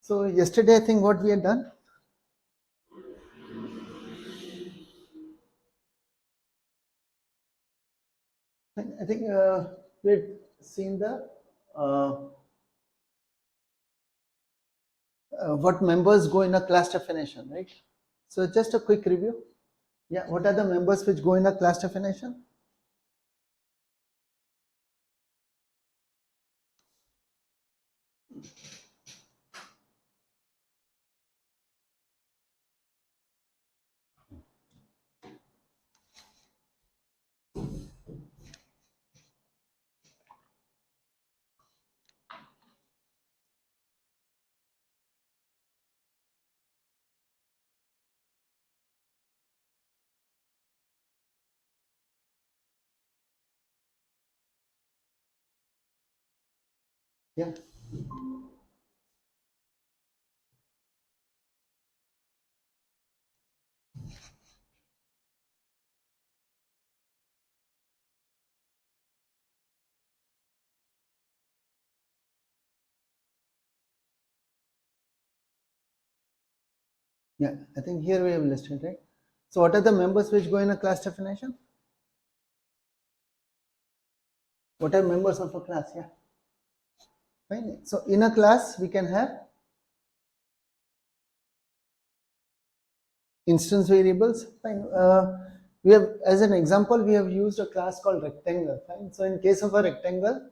So yesterday I think what we had done, I think we had seen the what members go in a class definition, right? So just a quick review. Yeah, what are the members which go in a class definition? Yeah. Yeah, I think here we have listed, right? So what are the members which go in a class definition? What are members of a class? Yeah. Fine. So in a class we can have instance variables. Fine. We have, as an example, we have used a class called rectangle. Fine. So in case of a rectangle,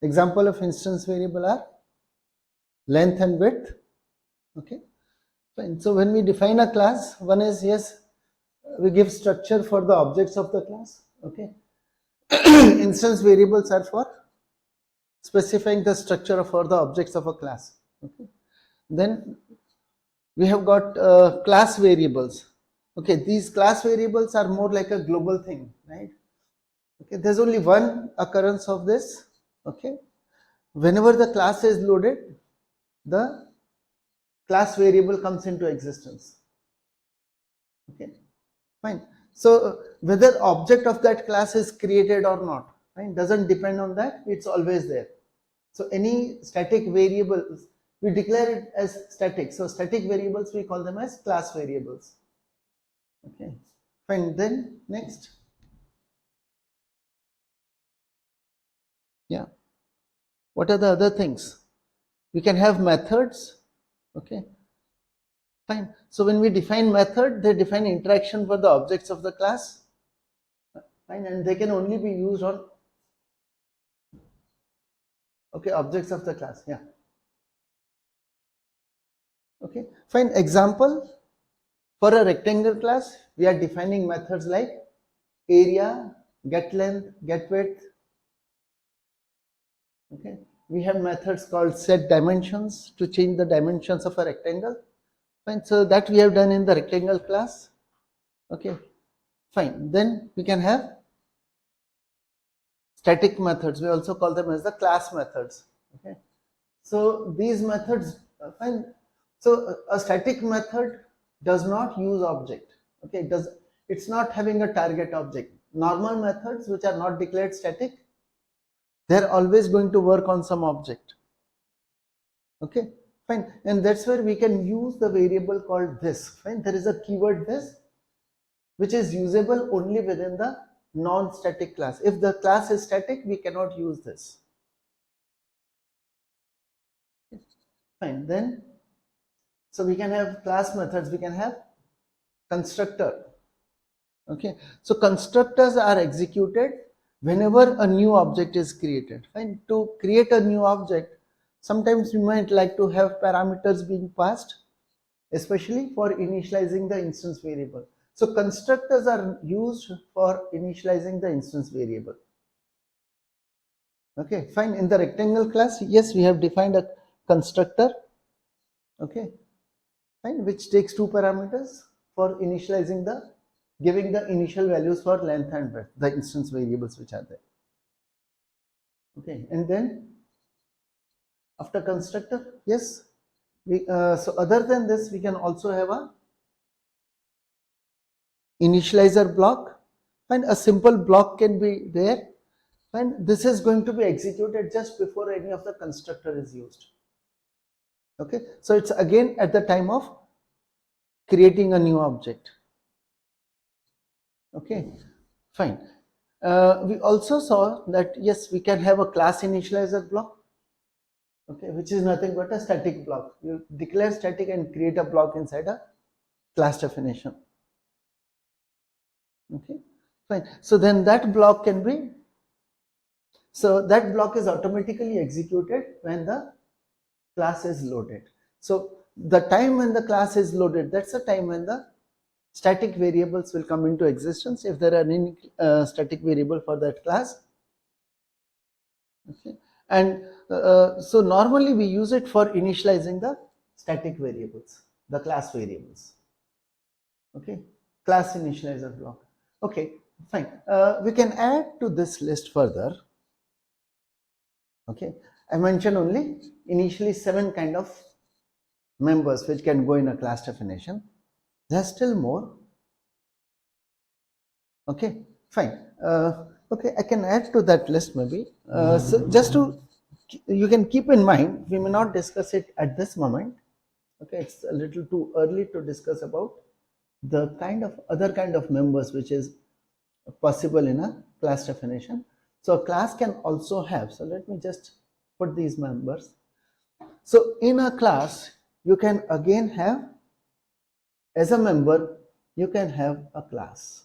example of instance variable are length and width. Okay. Fine. So when we define a class, one is, yes, we give structure for the objects of the class. Okay. Instance variables are for specifying the structure for the objects of a class. Okay. Then we have got class variables. Okay, these class variables are more like a global thing, right? Okay, there's only one occurrence of this. Okay, whenever the class is loaded, the class variable comes into existence. Okay, fine. So whether object of that class is created or not, right, doesn't depend on that. It's always there. So any static variables, we declare it as static. So static variables, we call them as class variables. Okay, fine. Then next. Yeah. What are the other things? We can have methods. Okay, fine. So when we define method, they define interaction for the objects of the class. Fine, and they can only be used on objects of the class. Yeah. Okay, fine. Example, for a rectangle class, we are defining methods like area, get length, get width. Okay, we have methods called set dimensions to change the dimensions of a rectangle. Fine, so that we have done in the rectangle class. Okay, fine. Then we can have static methods. We also call them as the class methods. Okay, so these methods, fine. So a static method does not use object. Okay, it's not having a target object. Normal methods which are not declared static, they're always going to work on some object. Okay, fine, and that's where we can use the variable called this. Fine, there is a keyword this, which is usable only within the non-static class. If the class is static, we cannot use this. Fine, then, so we can have class methods, we can have constructor. Okay, so constructors are executed whenever a new object is created. Fine, to create a new object, sometimes you might like to have parameters being passed, especially for initializing the instance variable. So constructors are used for initializing the instance variable. Okay, fine. In the rectangle class, yes, we have defined a constructor. Okay, fine, which takes two parameters for initializing giving the initial values for length and width, the instance variables which are there. Okay, and then after constructor, yes, so other than this, we can also have a initializer block. Fine, a simple block can be there. Fine, this is going to be executed just before any of the constructor is used. Okay, so it's again at the time of creating a new object. Okay, fine. We also saw that yes, we can have a class initializer block, okay, which is nothing but a static block. You declare static and create a block inside a class definition. Okay, fine. So then that block can be, so that block is automatically executed when the class is loaded. So the time when the class is loaded, that's the time when the static variables will come into existence, if there are any static variable for that class. Okay. And so normally we use it for initializing the static variables, the class variables. Okay, class initializer block. Okay, fine. We can add to this list further. Okay, I mentioned only initially 7 kind of members which can go in a class definition. There are still more. Okay, fine. Okay, I can add to that list maybe. So just to, you can keep in mind, we may not discuss it at this moment. Okay, it's a little too early to discuss about the kind of other kind of members which is possible in a class definition. So a class can also have, so let me just put these members. So in a class, you can again have, as a member, you can have a class.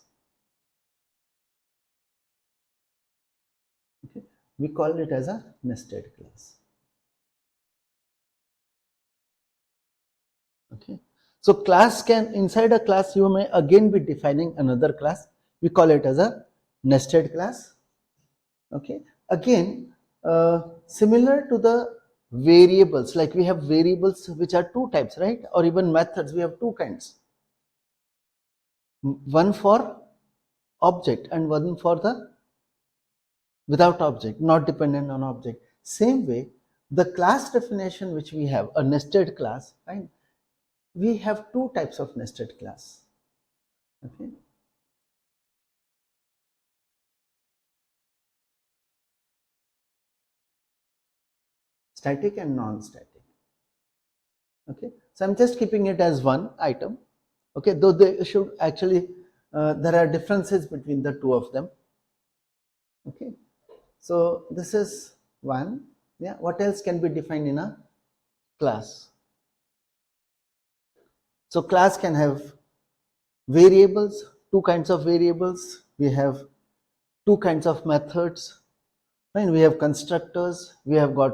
Okay, we call it as a nested class. Okay, so class can, inside a class you may again be defining another class. We call it as a nested class. Okay, again similar to the variables, like we have variables which are 2 types, right? Or even methods, we have 2 kinds, one for object and one for the without object, not dependent on object. Same way, the class definition which we have, a nested class, right? We have 2 types of nested class. Okay, static and non-static. Okay, so I'm just keeping it as one item. Okay, though they should actually, there are differences between the 2 of them. Okay, so this is one. Yeah, what else can be defined in a class? So class can have variables, 2 kinds of variables. We have 2 kinds of methods, right? We have constructors, we have got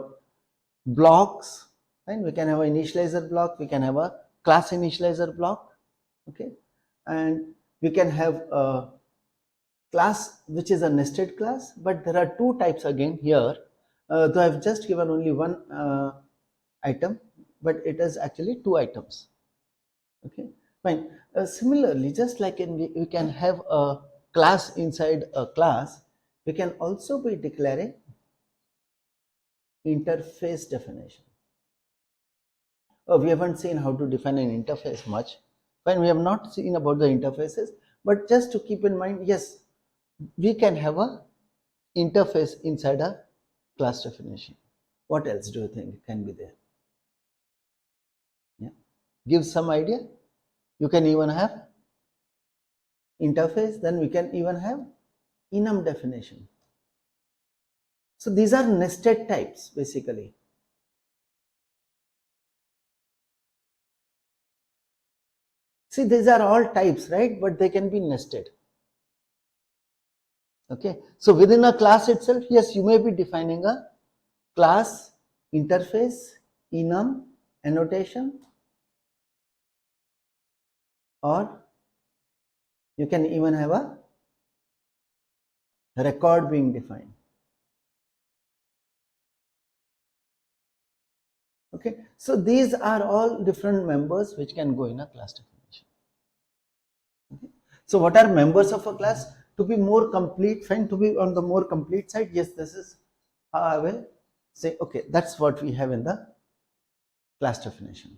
blocks, right? We can have an initializer block, we can have a class initializer block. Okay, and we can have a class which is a nested class, but there are 2 types again here, though I've just given only one item, but it is actually 2 items. Okay, fine. Similarly, just like we can have a class inside a class, we can also be declaring interface definition. We haven't seen how to define an interface much. Fine, we have not seen about the interfaces, but just to keep in mind, yes, we can have a interface inside a class definition. What else do you think can be there? Yeah, give some idea. You can even have interface, then we can even have enum definition. So these are nested types basically. See, these are all types, right? But they can be nested. Okay, so within a class itself, yes, you may be defining a class, interface, enum, annotation, or you can even have a record being defined. Okay, so these are all different members which can go in a class definition. Okay. So what are members of a class? To be more complete, fine, to be on the more complete side, yes, this is how I will say, okay, that's what we have in the class definition.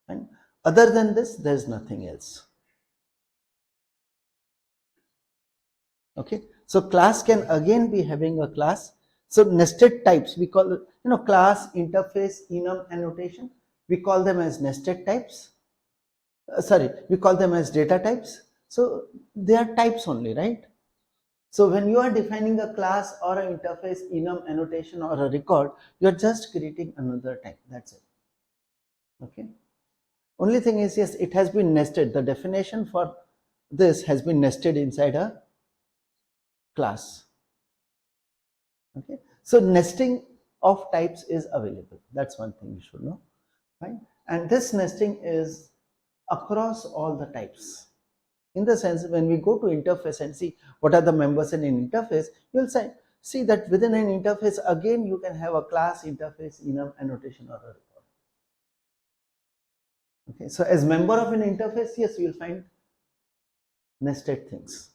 And other than this, there's nothing else. Okay, so class can again be having a class. So nested types, we call it, class, interface, enum, annotation. we call them as nested types. We call them as data types. So they are types only, right? So when you are defining a class or an interface, enum, annotation, or a record, you are just creating another type. That's it. Okay. Only thing is, yes, it has been nested. The definition for this has been nested inside a class. Okay. So nesting of types is available. That's one thing you should know. Right? And this nesting is across all the types. In the sense, when we go to interface and see what are the members in an interface, you'll see that within an interface, again, you can have a class, interface, enum, annotation, or a record. Okay, so as member of an interface, yes, you'll find nested things.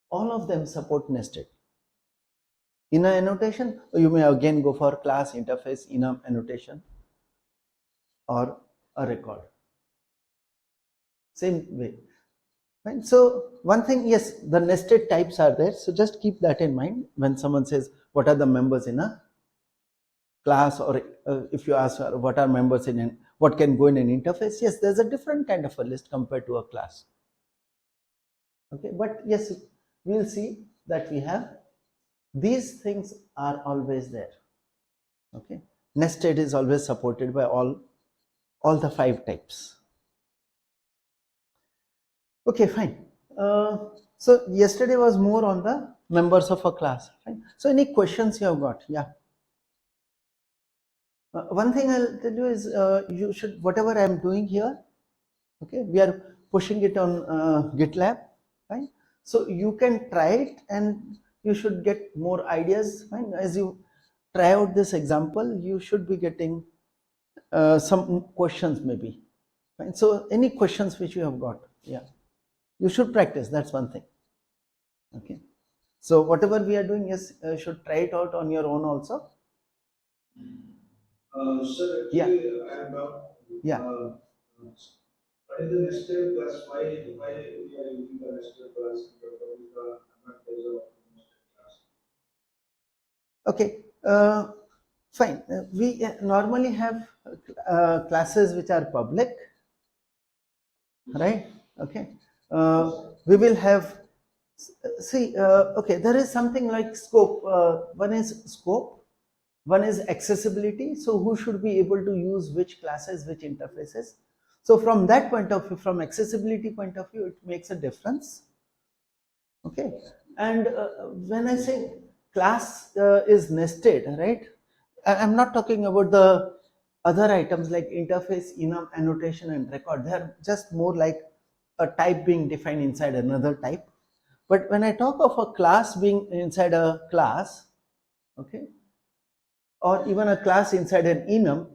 All of them support nested. In an annotation, you may again go for class, interface, enum, annotation, or a record. Same way. Right? So one thing, yes, the nested types are there. So just keep that in mind when someone says, what are the members in a class, or if you ask what are members in what can go in an interface, yes, there's a different kind of a list compared to a class. Okay, but yes, we'll see that we have these things are always there. Okay, nested is always supported by all the 5 types. Okay, fine. So yesterday was more on the members of a class. Fine. So any questions you have got? Yeah. One thing I'll tell you is you should, whatever I'm doing here, okay, we are pushing it on GitLab, right? So you can try it and you should get more ideas, right? As you try out this example, you should be getting some questions maybe, right? So any questions which you have got, yeah, you should practice, that's one thing. Okay, so whatever we are doing, yes, should try it out on your own also. Sir, actually, yeah, I am not. yeah. What is the nested class? Why we are using the nested class? What is the advantage of nested class? Okay, fine. We normally have classes which are public, right? Okay. We will have, okay, there is something like scope. One is scope, one is accessibility. So who should be able to use which classes, which interfaces. So from that point of view, from accessibility point of view, it makes a difference. Okay, and when I say class is nested, right, I'm not talking about the other items like interface, enum, annotation, and record. They're just more like a type being defined inside another type. But when I talk of a class being inside a class, okay, or even a class inside an enum,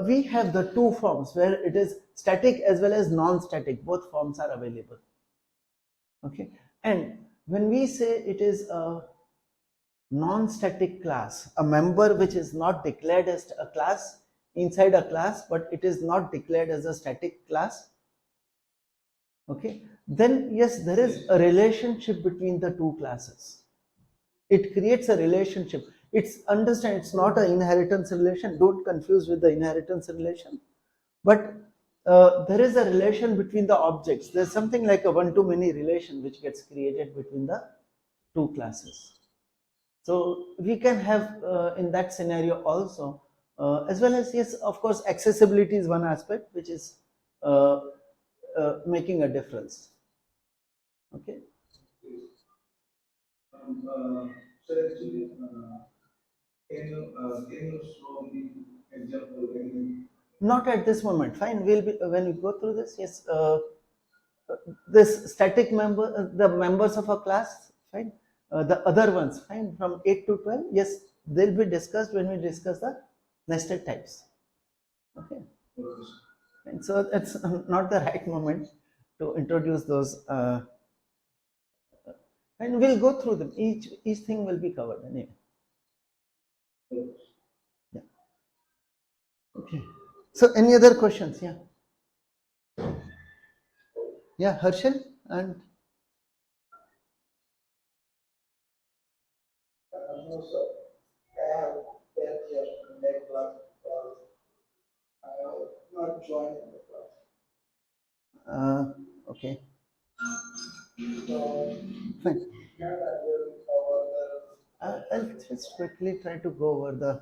we have the 2 forms where it is static as well as non-static. Both forms are available. Okay, and when we say it is a non-static class, a member which is not declared as a class inside a class, but it is not declared as a static class, okay, then yes, there is a relationship between the 2 classes. It creates a relationship. It's not an inheritance relation. Don't confuse with the inheritance relation, but there is a relation between the objects. There's something like a one-to-many relation which gets created between the 2 classes. So we can have in that scenario also, as well as, yes, of course, accessibility is one aspect which is making a difference. Okay. So actually, can you show me example? Not at this moment. Fine. We'll be when we go through this. Yes. This static member, the members of a class. Fine. The other ones. Fine. From 8 to 12. Yes, they'll be discussed when we discuss the nested types. Okay. And so it's not the right moment to introduce those. And we'll go through them. Each thing will be covered anyway. Yeah. Okay. So any other questions? Yeah. Yeah, Harshal and. No, sir. I have 10 years in that class. I have join in the class. Okay, So fine. yeah, that will cover I'll just quickly try to go over the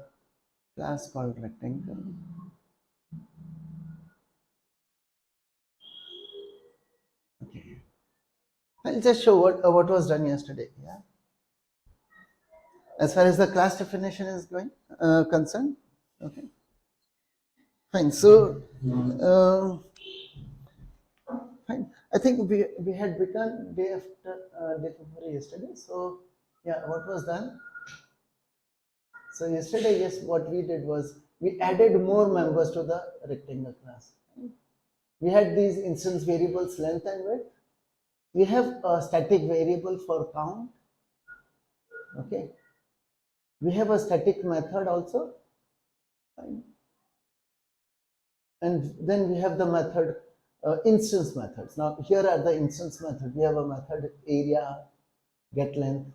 class called rectangle. Okay, I'll just show what was done yesterday. Yeah, as far as the class definition is going concerned. Okay, fine. So, fine. I think we had begun day after day before yesterday. So, yeah, what was done? So yesterday, yes, what we did was we added more members to the rectangle class. We had these instance variables length and width. We have a static variable for count. Okay. We have a static method also. Fine. And then we have the method instance methods. Now here are the instance methods. We have a method area, get length,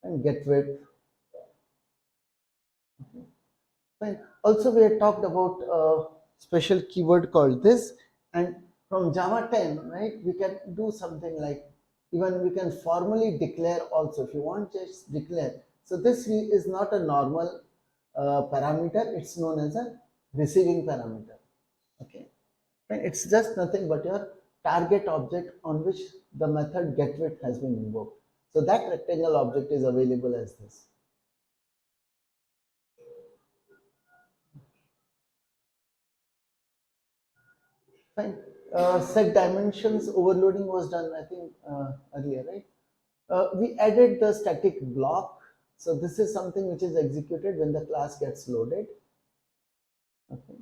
and get width. Okay. Fine. Also, we had talked about a special keyword called this, and from Java 10, right, we can do something like even we can formally declare also if you want, just declare. So this is not a normal parameter, it's known as a receiving parameter. Okay, and it's just nothing but your target object on which the method getWidth has been invoked. So that rectangle object is available as this. Fine. Set dimensions overloading was done, I think, earlier, right? We added the static block. So this is something which is executed when the class gets loaded. Okay.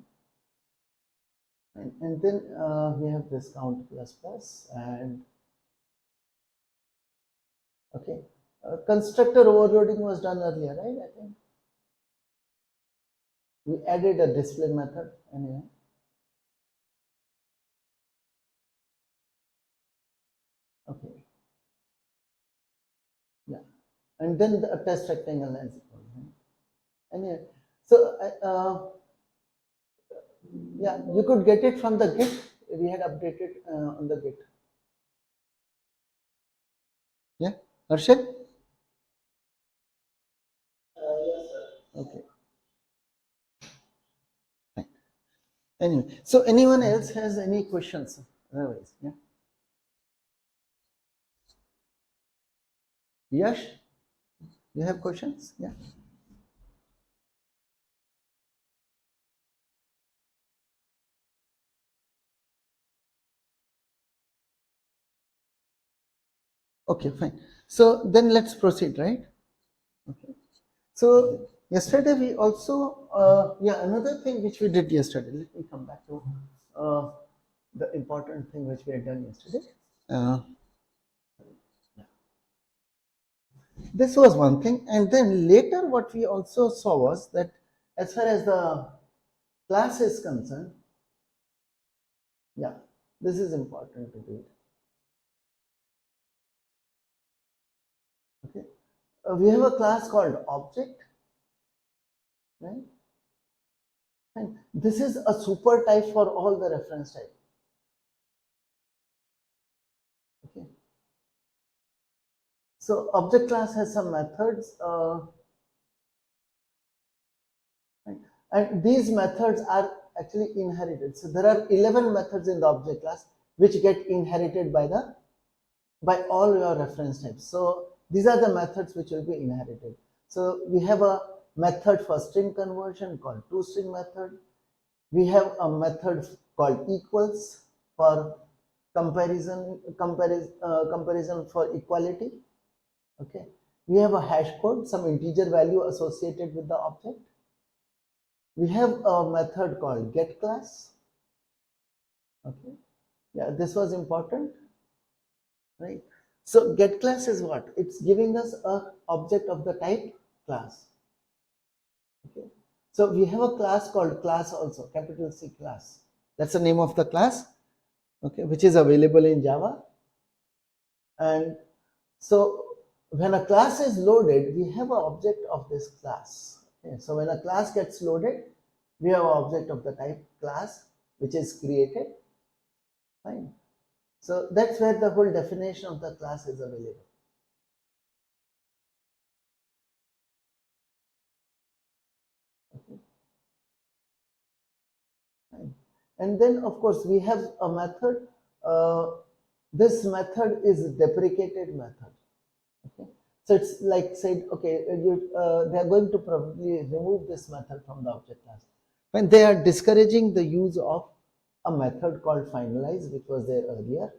And then we have this count plus plus and okay. Constructor overloading was done earlier, right? I think we added a display method anyway. Okay. Yeah. And then the test rectangle as well. Anyway, so yeah, you could get it from the Git. We had updated on the Git. Yeah, Harshit? yes, sir. Okay. Fine. Anyway, so anyone else has any questions? Otherwise, yeah. Yash, you have questions? Yeah. Okay, fine. So then let's proceed, right? Okay. So yesterday we also, yeah, another thing which we did yesterday. Let me come back to the important thing which we had done yesterday. This was one thing, and then later what we also saw was that as far as the class is concerned, yeah, this is important to do. Okay, we have a class called object, right? And this is a super type for all the reference type. Okay, so object class has some methods, right? And these methods are actually inherited. So there are 11 methods in the object class which get inherited by all your reference types. So these are the methods which will be inherited. So we have a method for string conversion called toString method. We have a method called equals for comparison for equality. Okay. We have a hash code, some integer value associated with the object. We have a method called getClass. Okay. Yeah, this was important, right? So getClass is what? It's giving us a object of the type class. Okay. So we have a class called class also, capital C class. That's the name of the class, okay, which is available in Java. And so when a class is loaded, we have an object of this class. Okay. So when a class gets loaded, we have an object of the type class, which is created. Fine. So that's where the whole definition of the class is available. Okay. Fine. And then of course we have a method. This method is deprecated method. Okay. So it's like said, okay, they are going to probably remove this method from the object class. When they are discouraging the use of a method called finalize, which was there earlier.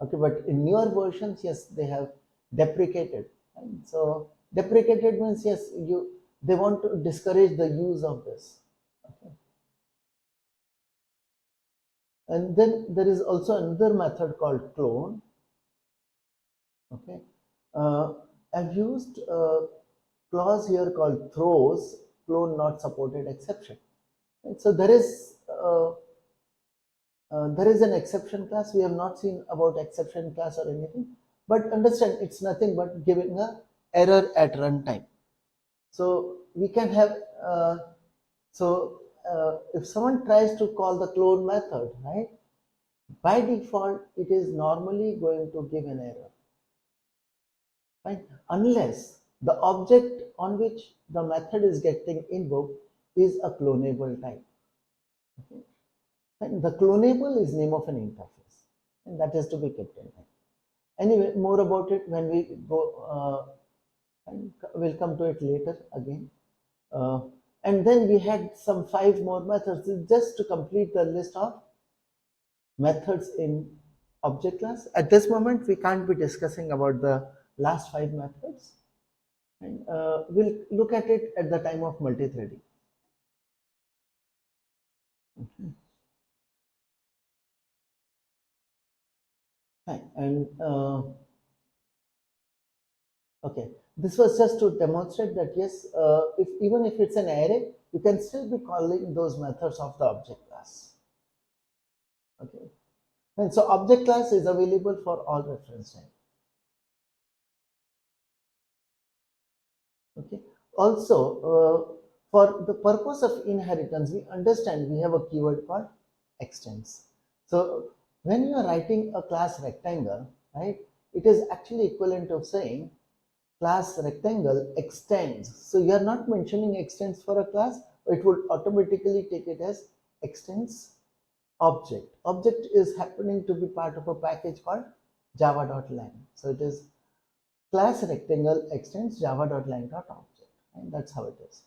Okay, but in newer versions, yes, they have deprecated. Right? So deprecated means yes, they want to discourage the use of this. Okay. And then there is also another method called clone. Okay, I've used a clause here called throws clone not supported exception. Right? So there is an exception class. We have not seen about exception class or anything, but understand it's nothing but giving a error at runtime. So we can have if someone tries to call the clone method, right, by default it is normally going to give an error, right, unless the object on which the method is getting invoked is a clonable type. Okay. And the clonable is name of an interface, and that is to be kept in mind. Anyway, more about it when we go, and we'll come to it later again. And then we had some 5 more methods just to complete the list of methods in object class. At this moment, we can't be discussing about the last 5 methods. And we'll look at it at the time of multi-threading. Okay. Fine. And okay, this was just to demonstrate that yes, even if it's an array, you can still be calling those methods of the object class. Okay, and so object class is available for all reference type. Okay, also for the purpose of inheritance, we understand we have a keyword called extends. So when you are writing a class rectangle, right, it is actually equivalent of saying class rectangle extends. So you are not mentioning extends for a class, it would automatically take it as extends object. Object is happening to be part of a package called java.lang. So it is class rectangle extends java.lang.object, and that's how it is.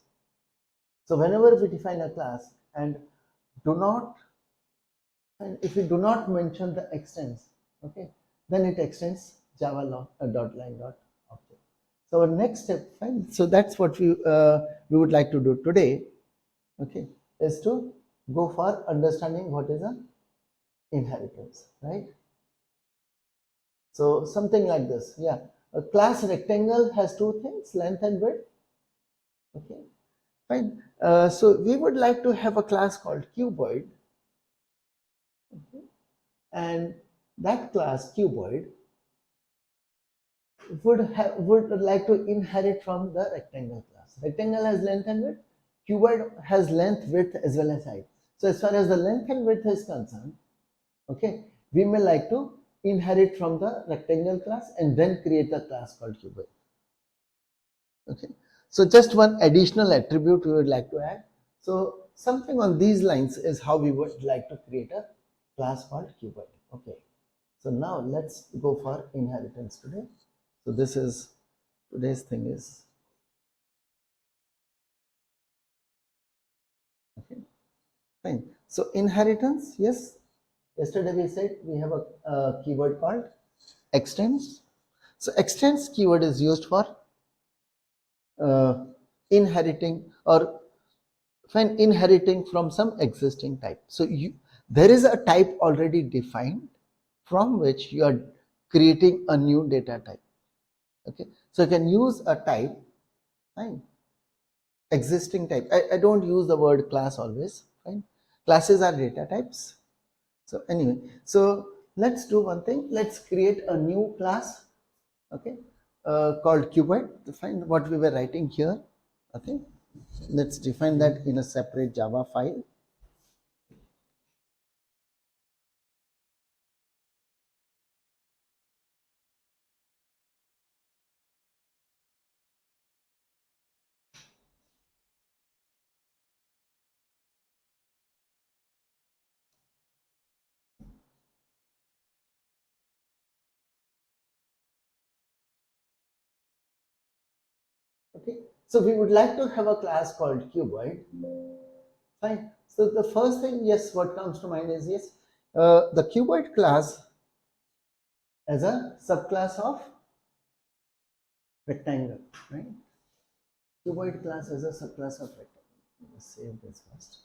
So whenever we define a class and if we do not mention the extends, okay, then it extends java.lang.object. So our next step, fine. So that's what we would like to do today, okay, is to go for understanding what is an inheritance, right? So something like this, yeah. A class rectangle has 2 things, length and width. Okay, fine. So we would like to have a class called cuboid, okay, and that class cuboid would like to inherit from the rectangle class. Rectangle has length and width. Cuboid has length, width as well as height. So as far as the length and width is concerned, okay, we may like to inherit from the rectangle class and then create a class called cuboid. Okay, so just one additional attribute we would like to add. So something on these lines is how we would like to create a class called cuboid. Okay, so now let's go for inheritance today. So this is today's thing is okay, fine. So inheritance, yes. Yesterday we said we have a keyword called extends. So extends keyword is used for inheriting or inheriting from some existing type. So there is a type already defined from which you are creating a new data type. Okay, so you can use a type, fine, existing type. I don't use the word class always, fine. Classes are data types. So anyway, so let's do one thing. Let's create a new class, okay, called cuboid. Define what we were writing here. Okay, let's define that in a separate Java file. Okay, so we would like to have a class called cuboid. Fine. So the first thing, yes, what comes to mind is yes, the cuboid class as a subclass of rectangle, right? Cuboid class as a subclass of rectangle. Let's save this first.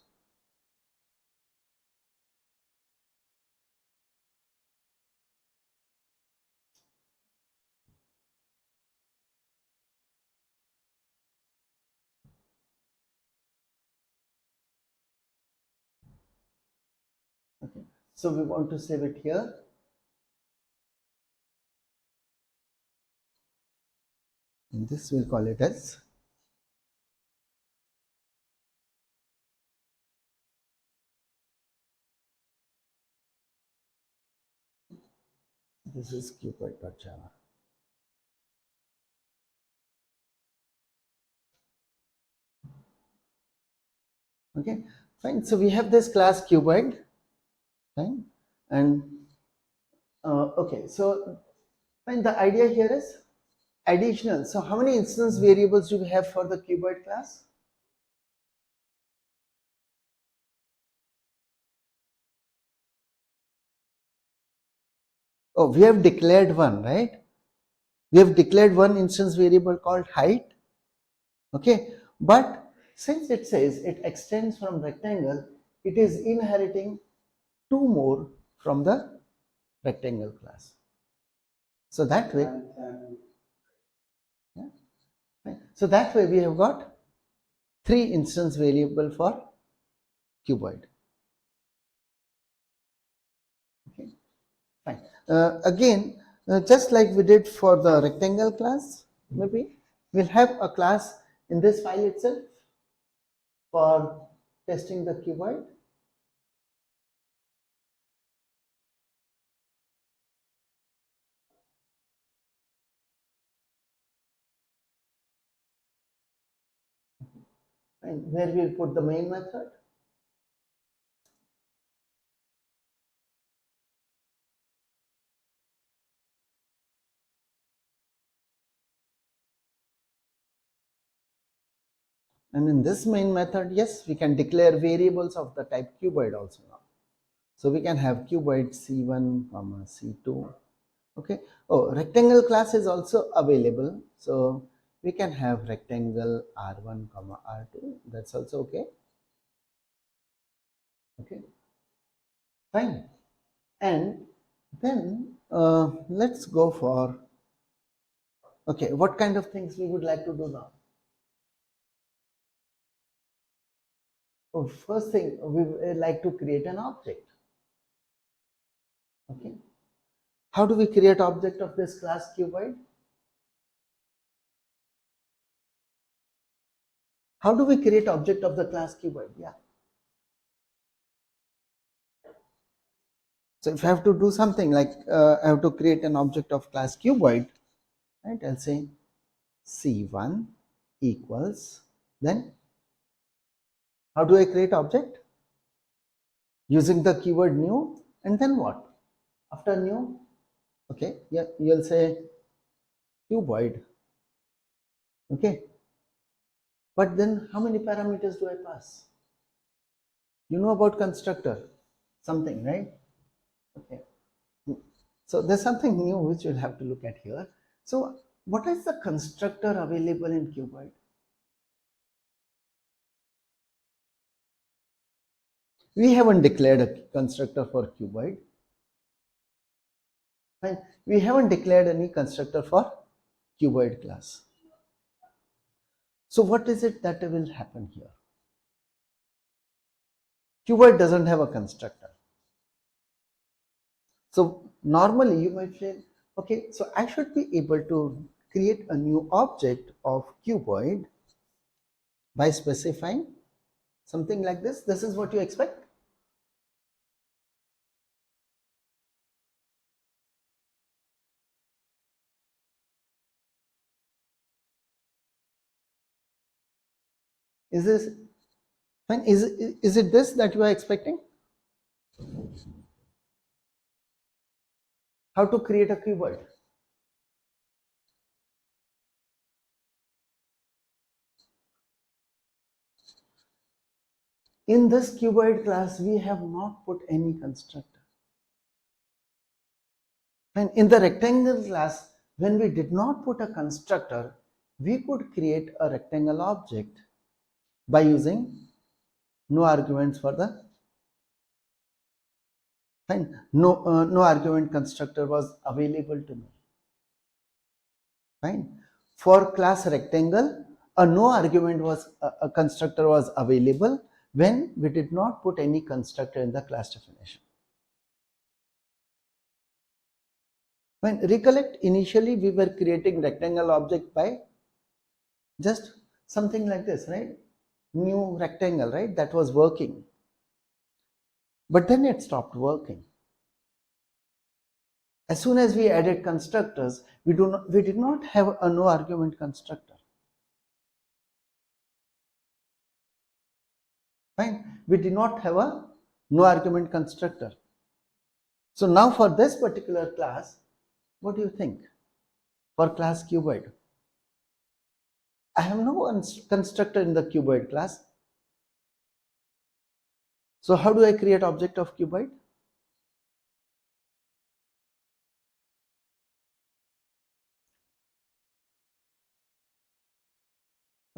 Okay, so we want to save it here. And this we'll call it as this is cuboid.java. Okay, fine. So we have this class cuboid, fine, and okay. So fine. The idea here is additional. So how many instance variables do we have for the cuboid class? Oh, we have declared one, right? We have declared one instance variable called height. Okay, but since it says it extends from rectangle, it is inheriting two more from the rectangle class. So that way, yeah, right. So that way we have got three instance variable for cuboid. Okay, fine. Again, just like we did for the rectangle class, maybe we'll have a class in this file itself for testing the cuboid. And where we'll put the main method. And in this main method, yes, we can declare variables of the type cuboid also now. So we can have cuboid C1, C2. Okay. Oh, rectangle class is also available. So we can have rectangle R1, R2. That's also okay. Okay. Fine. And then let's go for, okay, what kind of things we would like to do now? Oh, first thing, we would like to create an object. Okay. How do we create object of this class cuboid? How do we create object of the class cuboid? Yeah. So if I have to do something like I have to create an object of class cuboid, right? I'll say C1 equals, then how do I create object? Using the keyword new, and then what? After new, okay, yeah, you'll say cuboid. Okay. But then how many parameters do I pass? You know about constructor, something, right? Okay. So there's something new which we'll have to look at here. So what is the constructor available in cuboid? We haven't declared a constructor for cuboid. Fine. We haven't declared any constructor for cuboid class. So what is it that will happen here? Cuboid doesn't have a constructor. So normally you might say, okay, so I should be able to create a new object of cuboid by specifying something like this. This is what you expect. Is this fine? Is it this that you are expecting? How to create a cuboid? In this cuboid class, we have not put any constructor. And in the rectangle class, when we did not put a constructor, we could create a rectangle object by using no arguments for the fine. No argument constructor was available to me. Fine. For class rectangle, a no argument was a constructor was available when we did not put any constructor in the class definition. When recollect, initially we were creating rectangle object by just something like this, right? New rectangle, right? That was working. But then it stopped working. As soon as we added constructors, we did not have a no argument constructor. Fine. We did not have a no argument constructor. So now for this particular class, what do you think? For class cuboid, I have no constructor in the cuboid class. So how do I create object of cuboid?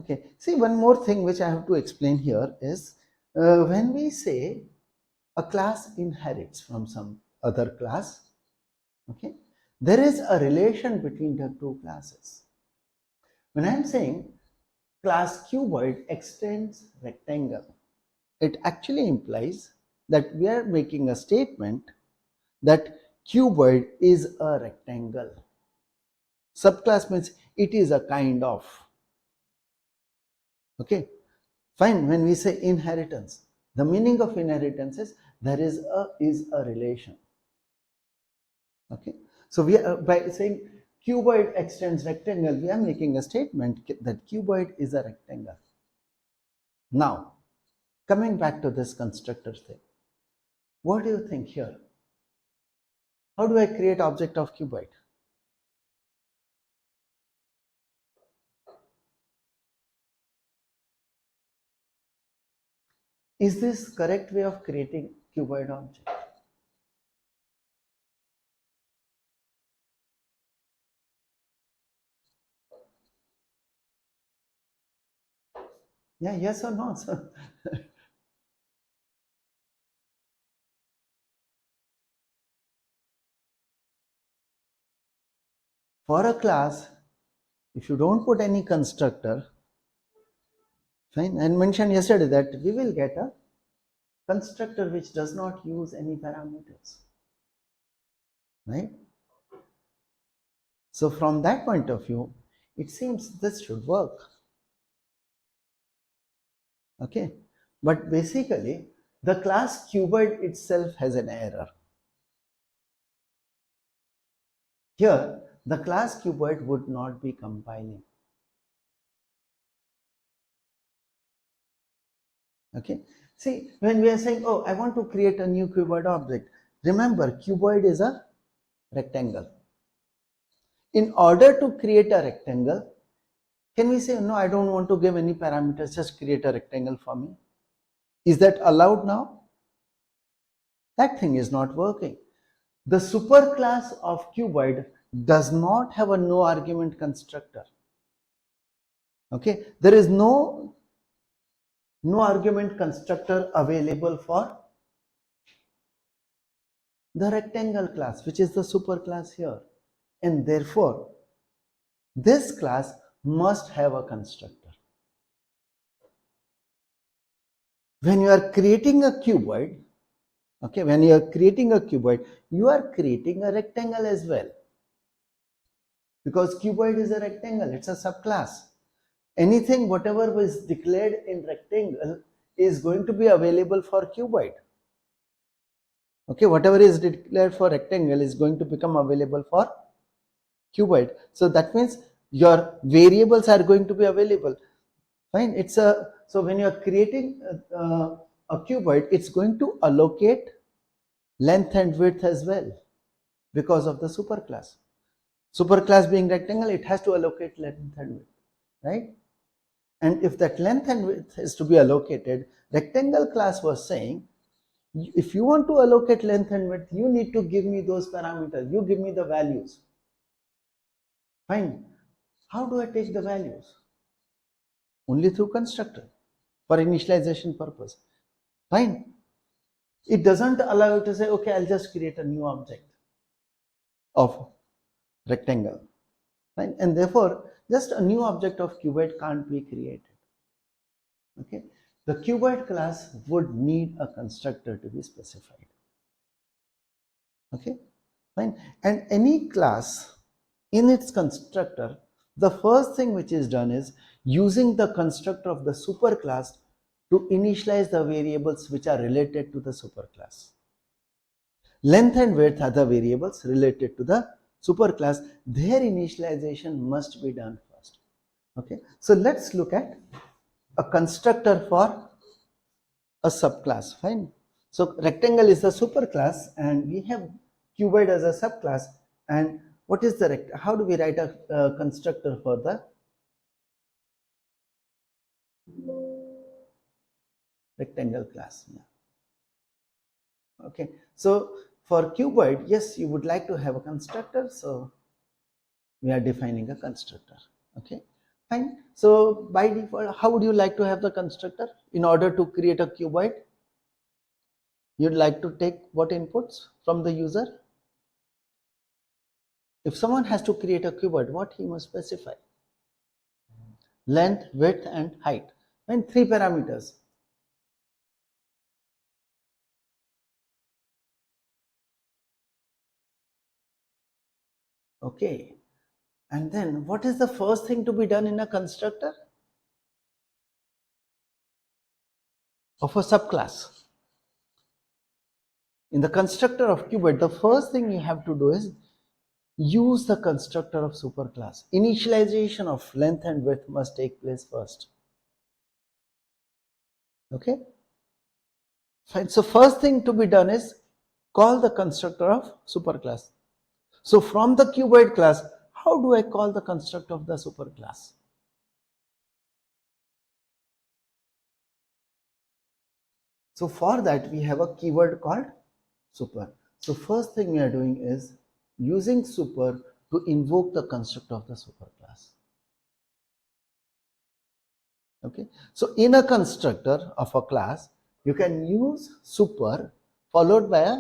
Okay, see, one more thing which I have to explain here is when we say a class inherits from some other class, okay, there is a relation between the two classes. When I am saying class cuboid extends rectangle, it actually implies that we are making a statement that cuboid is a rectangle. Subclass means it is a kind of. Okay, fine. When we say inheritance, the meaning of inheritance is there is a relation. Okay, so we are, by saying cuboid extends rectangle, we are making a statement that cuboid is a rectangle. Now, coming back to this constructor thing, what do you think here? How do I create object of cuboid? Is this correct way of creating cuboid object? Yeah, yes or no? So, for a class, if you don't put any constructor, fine, and mentioned yesterday that we will get a constructor which does not use any parameters, right? So from that point of view, it seems this should work. Okay, but basically the class cuboid itself has an error. Here, the class cuboid would not be compiling. Okay, see, when we are saying, oh, I want to create a new cuboid object, remember cuboid is a rectangle. In order to create a rectangle, can we say, no, I don't want to give any parameters, just create a rectangle for me? Is that allowed now? That thing is not working. The superclass of cuboid does not have a no argument constructor. Okay, there is no argument constructor available for the rectangle class, which is the superclass here, and therefore this class must have a constructor. When you are creating a cuboid, okay, when you are creating a cuboid, you are creating a rectangle as well, because cuboid is a rectangle, it's a subclass. Anything whatever was declared in rectangle is going to be available for cuboid. Okay, whatever is declared for rectangle is going to become available for cuboid. So that means your variables are going to be available. Fine. It's a, so when you are creating a cuboid, it's going to allocate length and width as well because of the superclass. Superclass being rectangle, it has to allocate length and width, right? and if that length and width is to be allocated, rectangle class was saying, if you want to allocate length and width, you need to give me those parameters, you give me the values. Fine. How do I take the values? Only through constructor for initialization purpose. Fine. It doesn't allow you to say, okay, I'll just create a new object of rectangle. Fine. And therefore, just a new object of cuboid can't be created. Okay. The cuboid class would need a constructor to be specified. Okay. Fine. And any class in its constructor, the first thing which is done is using the constructor of the superclass to initialize the variables which are related to the superclass. Length and width are the variables related to the superclass. Their initialization must be done first. Okay, so let's look at a constructor for a subclass. Fine. So rectangle is the superclass, and we have cuboid as a subclass. And what is the how do we write a constructor for the rectangle class? Yeah. Okay, so for cuboid, yes, you would like to have a constructor, so we are defining a constructor. Okay, fine. So by default, how would you like to have the constructor? In order to create a cuboid, you'd like to take what inputs from the user? If someone has to create a cuboid, what he must specify? Length, width, and height, and 3 parameters. Okay, and then what is the first thing to be done in a constructor of a subclass? In the constructor of cuboid, the first thing you have to do is use the constructor of superclass. Initialization of length and width must take place first. Okay, fine. So first thing to be done is call the constructor of superclass. So from the cuboid class, how do I call the constructor of the superclass? So for that, we have a keyword called super. So first thing we are doing is using super to invoke the constructor of the superclass. Okay, so in a constructor of a class, you can use super followed by a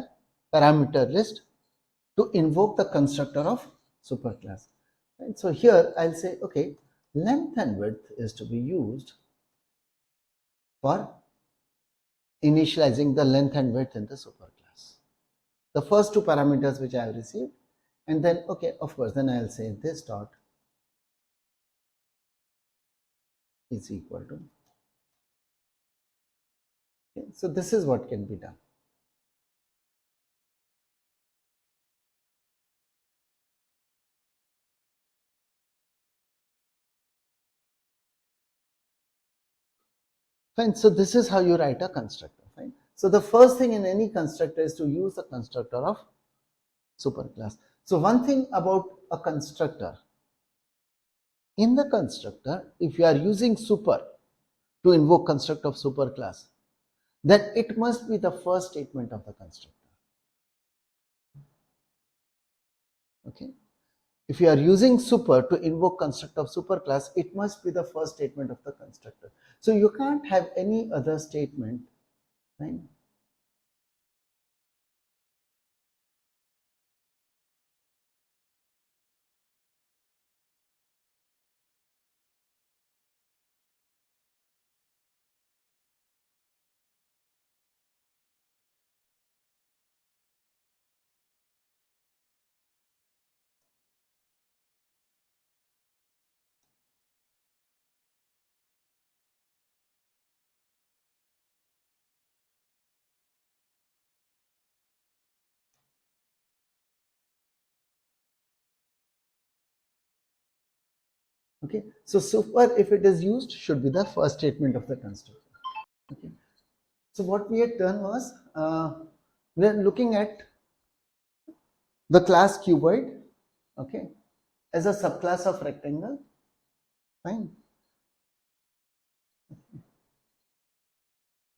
parameter list to invoke the constructor of superclass. And so here I'll say, okay, length and width is to be used for initializing the length and width in the superclass. The first 2 parameters which I have received, and then, okay, of course, then I'll say this dot is equal to. Okay, so this is what can be done. Fine, so this is how you write a constructor. Fine. So the first thing in any constructor is to use the constructor of superclass. So one thing about a constructor, in the constructor, if you are using super to invoke constructor of superclass, then it must be the first statement of the constructor. Okay. If you are using super to invoke constructor of superclass, it must be the first statement of the constructor. So you can't have any other statement, right? Okay, so super, if it is used, should be the first statement of the constructor. Okay, so what we had done was we are looking at the class cuboid, okay, as a subclass of rectangle. Fine.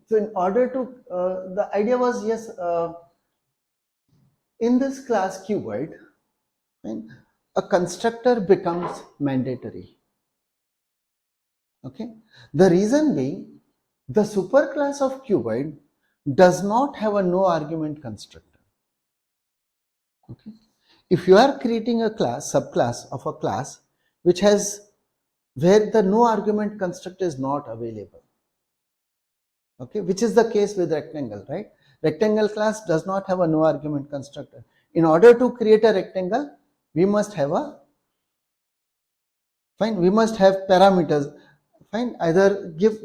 So in order to, the idea was, yes, in this class cuboid, right, a constructor becomes mandatory. Okay, the reason being, the superclass of cuboid does not have a no argument constructor. Okay, if you are creating a class, subclass of a class which has, where the no argument constructor is not available, okay, which is the case with rectangle, right? Rectangle class does not have a no argument constructor. In order to create a rectangle, we must have a, fine, we must have parameters, fine, either give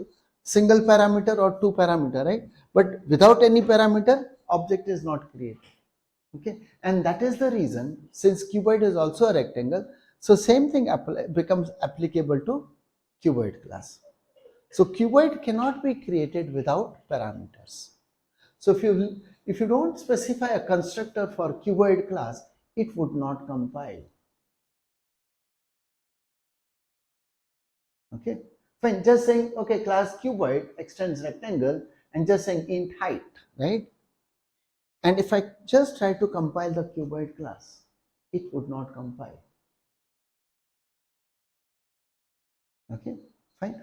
single parameter or two parameter, right? But without any parameter, object is not created. Okay, and that is the reason, since cuboid is also a rectangle, so same thing becomes applicable to cuboid class. So cuboid cannot be created without parameters. So if you don't specify a constructor for cuboid class, it would not compile. Okay, fine, just saying, okay, class cuboid extends rectangle and just saying int height, right? And if I just try to compile the cuboid class, it would not compile. Okay, fine.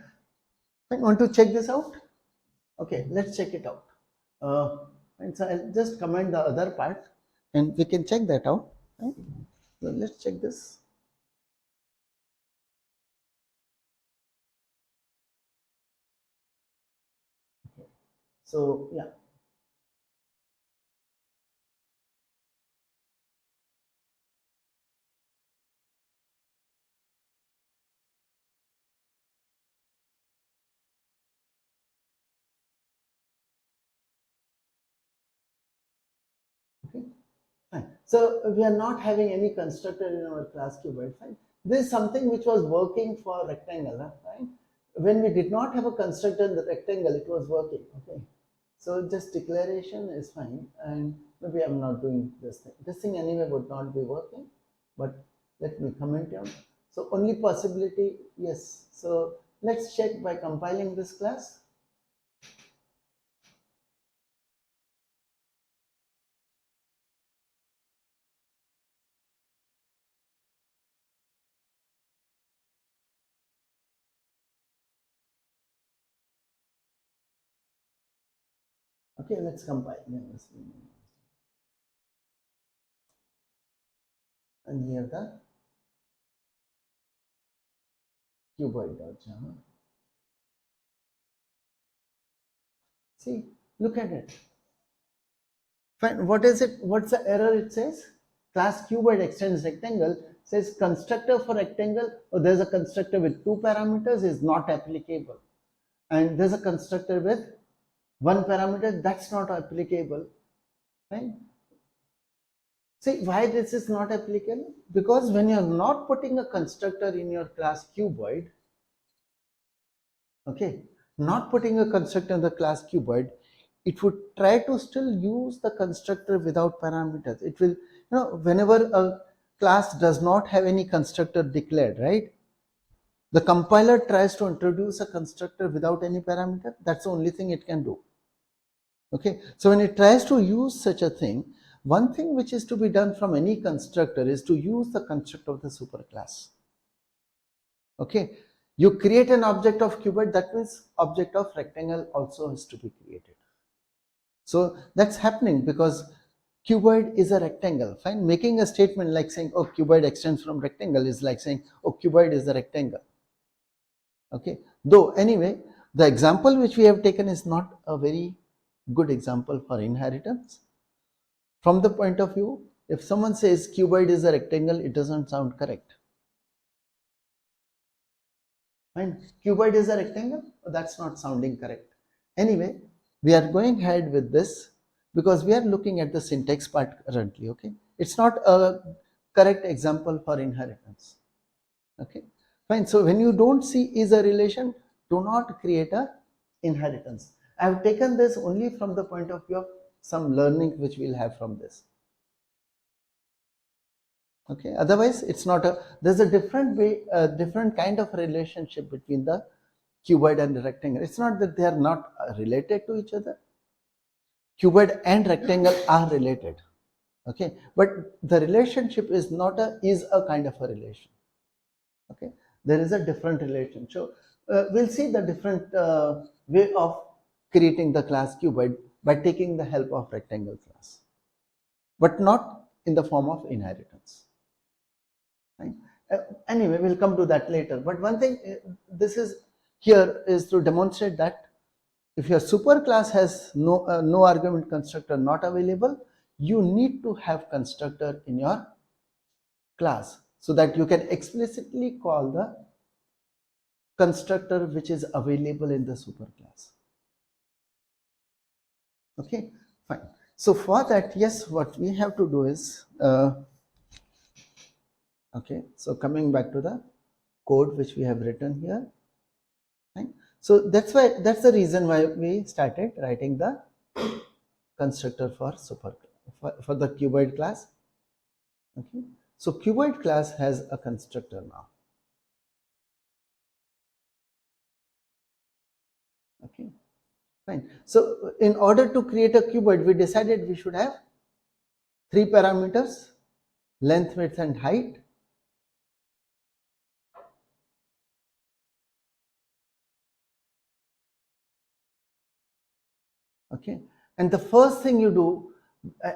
Fine. Want to check this out? Okay, let's check it out. And so I'll just comment the other part and we can check that out. Right? So let's check this. Okay. So yeah. Okay. Fine. So we are not having any constructor in our class cuboid. Fine. This is something which was working for rectangle. Fine. When we did not have a constructor in the rectangle, it was working. Okay. So just declaration is fine, and maybe I'm not doing this thing. This thing anyway would not be working, but let me comment on. So only possibility, yes. So let's check by compiling this class. Okay, let's compile. And here the cuboid.java. See, look at it. Fine. What is it? What's the error it says? Class cuboid extends rectangle says constructor for rectangle, or there's a constructor with two parameters is not applicable. And there's a constructor with one parameter, that's not applicable. Right? See why this is not applicable? Because when you're not putting a constructor in your class cuboid, okay, not putting a constructor in the class cuboid, it would try to still use the constructor without parameters. It will, whenever a class does not have any constructor declared, right? The compiler tries to introduce a constructor without any parameter. That's the only thing it can do. Okay, so when it tries to use such a thing, one thing which is to be done from any constructor is to use the constructor of the superclass. Okay, you create an object of cuboid, that means object of rectangle also has to be created. So that's happening because cuboid is a rectangle. Fine, making a statement like saying, oh, cuboid extends from rectangle is like saying, oh, cuboid is a rectangle. Okay, though anyway, the example which we have taken is not a very good example for inheritance. From the point of view, if someone says cuboid is a rectangle, it doesn't sound correct. Fine, cuboid is a rectangle, that's not sounding correct. Anyway, we are going ahead with this because we are looking at the syntax part currently. Okay, it's not a correct example for inheritance. Okay, fine. So when you don't see is a relation, do not create a inheritance. I have taken this only from the point of view of some learning which we'll have from this. Okay, otherwise it's not a, there's a different way, a different kind of relationship between the cuboid and rectangle. It's not that they are not related to each other. Cuboid and rectangle are related, okay, but the relationship is not a kind of a relation, okay. There is a different relation. So we'll see the different way of creating the class cuboid by taking the help of rectangle class, but not in the form of inheritance, right? Anyway, we'll come to that later, but one thing this is here is to demonstrate that if your superclass has no argument constructor not available, you need to have constructor in your class so that you can explicitly call the constructor which is available in the superclass. Okay, fine. So for that, yes, what we have to do is, okay, so coming back to the code which we have written here, right? So that's the reason why we started writing the constructor for for the cuboid class. Okay, so cuboid class has a constructor now. Okay, fine. So in order to create a cuboid, we decided we should have 3 parameters: length, width, and height. Okay, and the first thing you do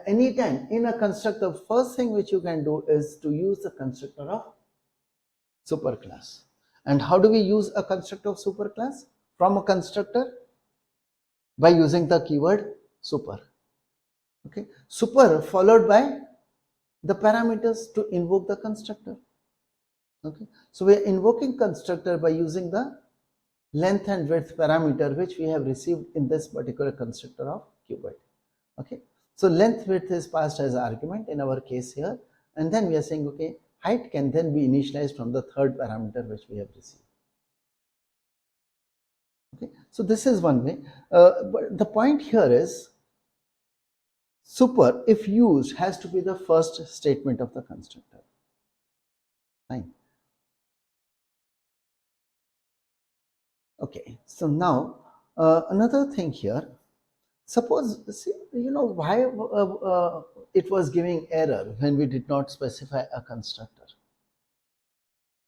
anytime in a constructor, first thing which you can do is to use the constructor of superclass. And how do we use a constructor of superclass from a constructor? By using the keyword super. Okay, super followed by the parameters to invoke the constructor. Okay, so we are invoking constructor by using the length and width parameter which we have received in this particular constructor of cuboid. Okay, so length width is passed as argument in our case here, and then we are saying, okay, height can then be initialized from the third parameter which we have received. Okay, so this is one way, but the point here is super, if used, has to be the first statement of the constructor. Fine. Okay, so now another thing here, suppose, see, you know why it was giving error when we did not specify a constructor.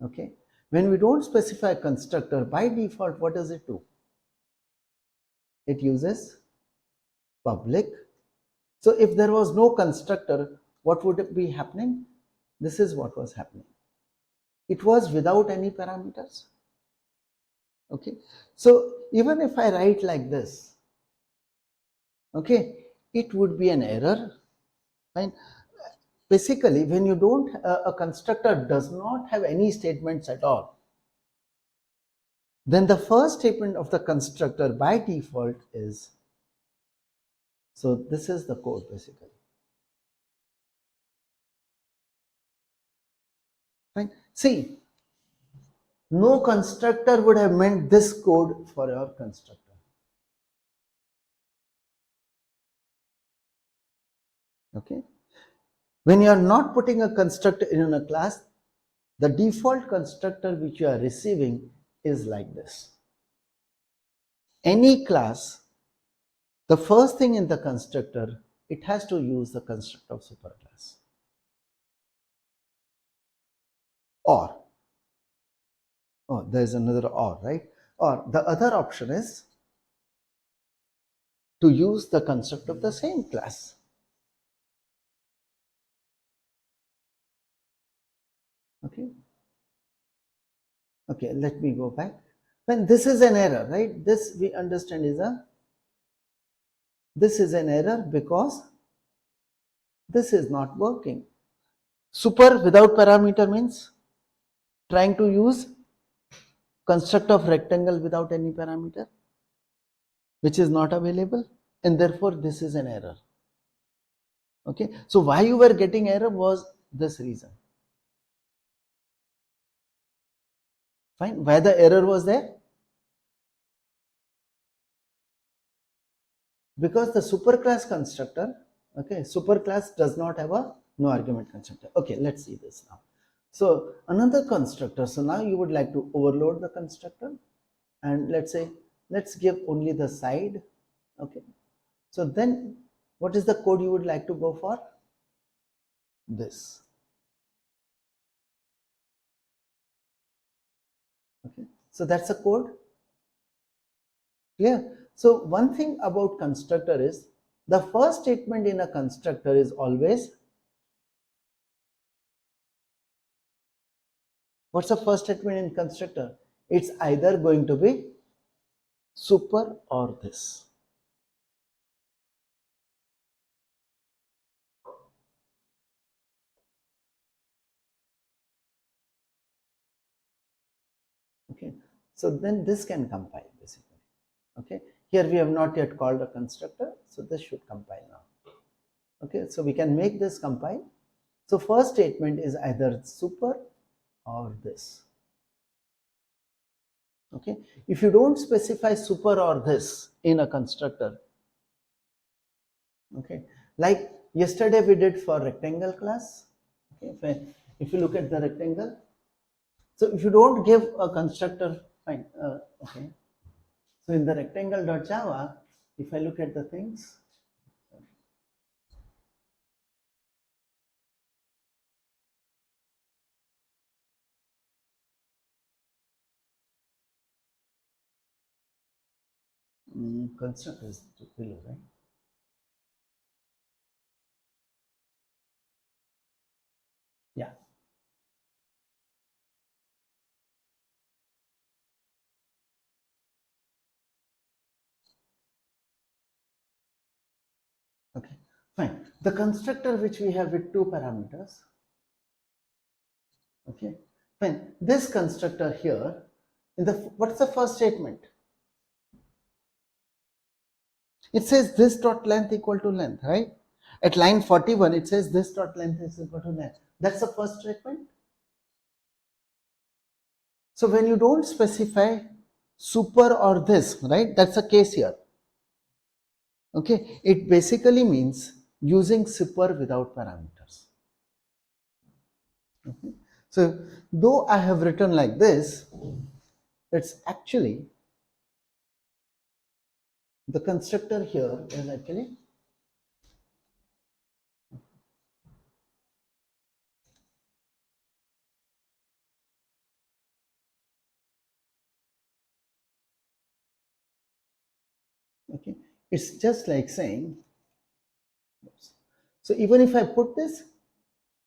Okay, when we don't specify a constructor, by default what does it do? It uses public. So if there was no constructor, what would it be happening? This is what was happening. It was without any parameters. Okay, so even if I write like this, okay, it would be an error. Fine. Basically, when you don't, a constructor does not have any statements at all, then the first statement of the constructor by default is, so this is the code basically. Fine. See, no constructor would have meant this code for your constructor. Okay, when you are not putting a constructor in a class, the default constructor which you are receiving is like this. Any class, the first thing in the constructor, it has to use the constructor of superclass. Or, oh, there's another or, right? Or the other option is to use the constructor of the same class. Okay. Okay, let me go back. When this is an error, right? This we understand is this is an error because this is not working. Super without parameter means trying to use constructor of rectangle without any parameter, which is not available, and therefore this is an error. Okay, so why you were getting error was this reason. Fine, why the error was there? Because the superclass constructor, okay, superclass does not have a no argument constructor. Okay, let's see this now. So another constructor, so now you would like to overload the constructor, and let's give only the side. Okay, so then what is the code you would like to go for? This. Okay, so that's a code. Clear? So one thing about constructor is the first statement in a constructor is always, what's the first statement in constructor? It's either going to be super or this. Okay, so then this can compile basically. Okay, here we have not yet called a constructor, so this should compile now. Okay, so we can make this compile. So first statement is either super or this. Okay, if you don't specify super or this in a constructor, okay, like yesterday we did for rectangle class. Okay, if you look at the rectangle, so if you don't give a constructor, fine. Okay, so in the rectangle.java, if I look at the things, constructor is below, right? Yeah. Okay, fine. The constructor which we have with 2 parameters. Okay, fine. This constructor here, in the what's the first statement? It says this dot length equal to length, right? At line 41, it says this dot length is equal to length. That's the first statement. So when you don't specify super or this, right? That's a case here. Okay, it basically means using super without parameters. Okay. So though I have written like this, it's actually the constructor here is actually okay. It's just like saying, so even if I put this,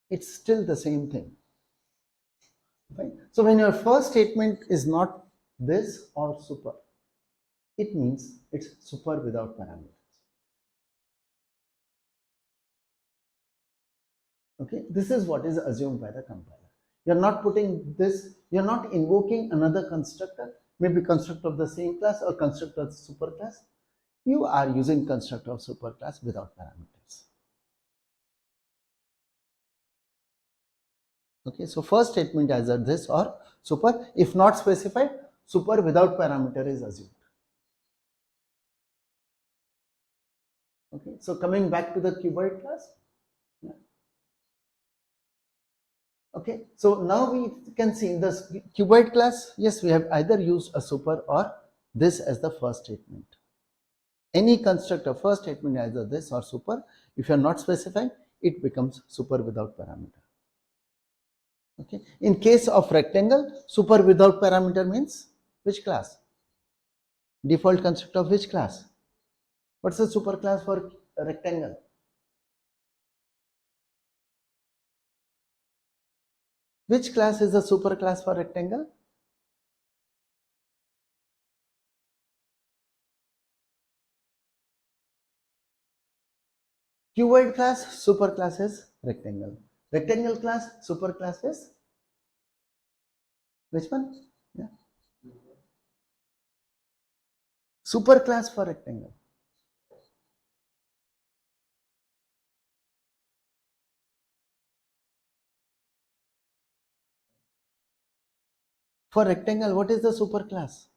it's still the same thing. Right? So when your first statement is not this or super, it means it's super without parameters. Okay, this is what is assumed by the compiler. You're not putting this, you're not invoking another constructor, maybe constructor of the same class or constructor of the superclass. You are using constructor of superclass without parameters. Okay, so first statement either this or super. If not specified, super without parameter is assumed. Okay, so coming back to the cuboid class. Yeah. Okay, so now we can see in this cuboid class, yes, we have either used a super or this as the first statement. Any constructor first statement either this or super. If you are not specifying, it becomes super without parameter. Okay, in case of rectangle, super without parameter means which class? Default constructor of which class? What's the super class for rectangle? Which class is the super class for rectangle? Cuboid class, super class is rectangle. Rectangle class, super class is which one? Yeah. Super class for rectangle. For rectangle, what is the super class?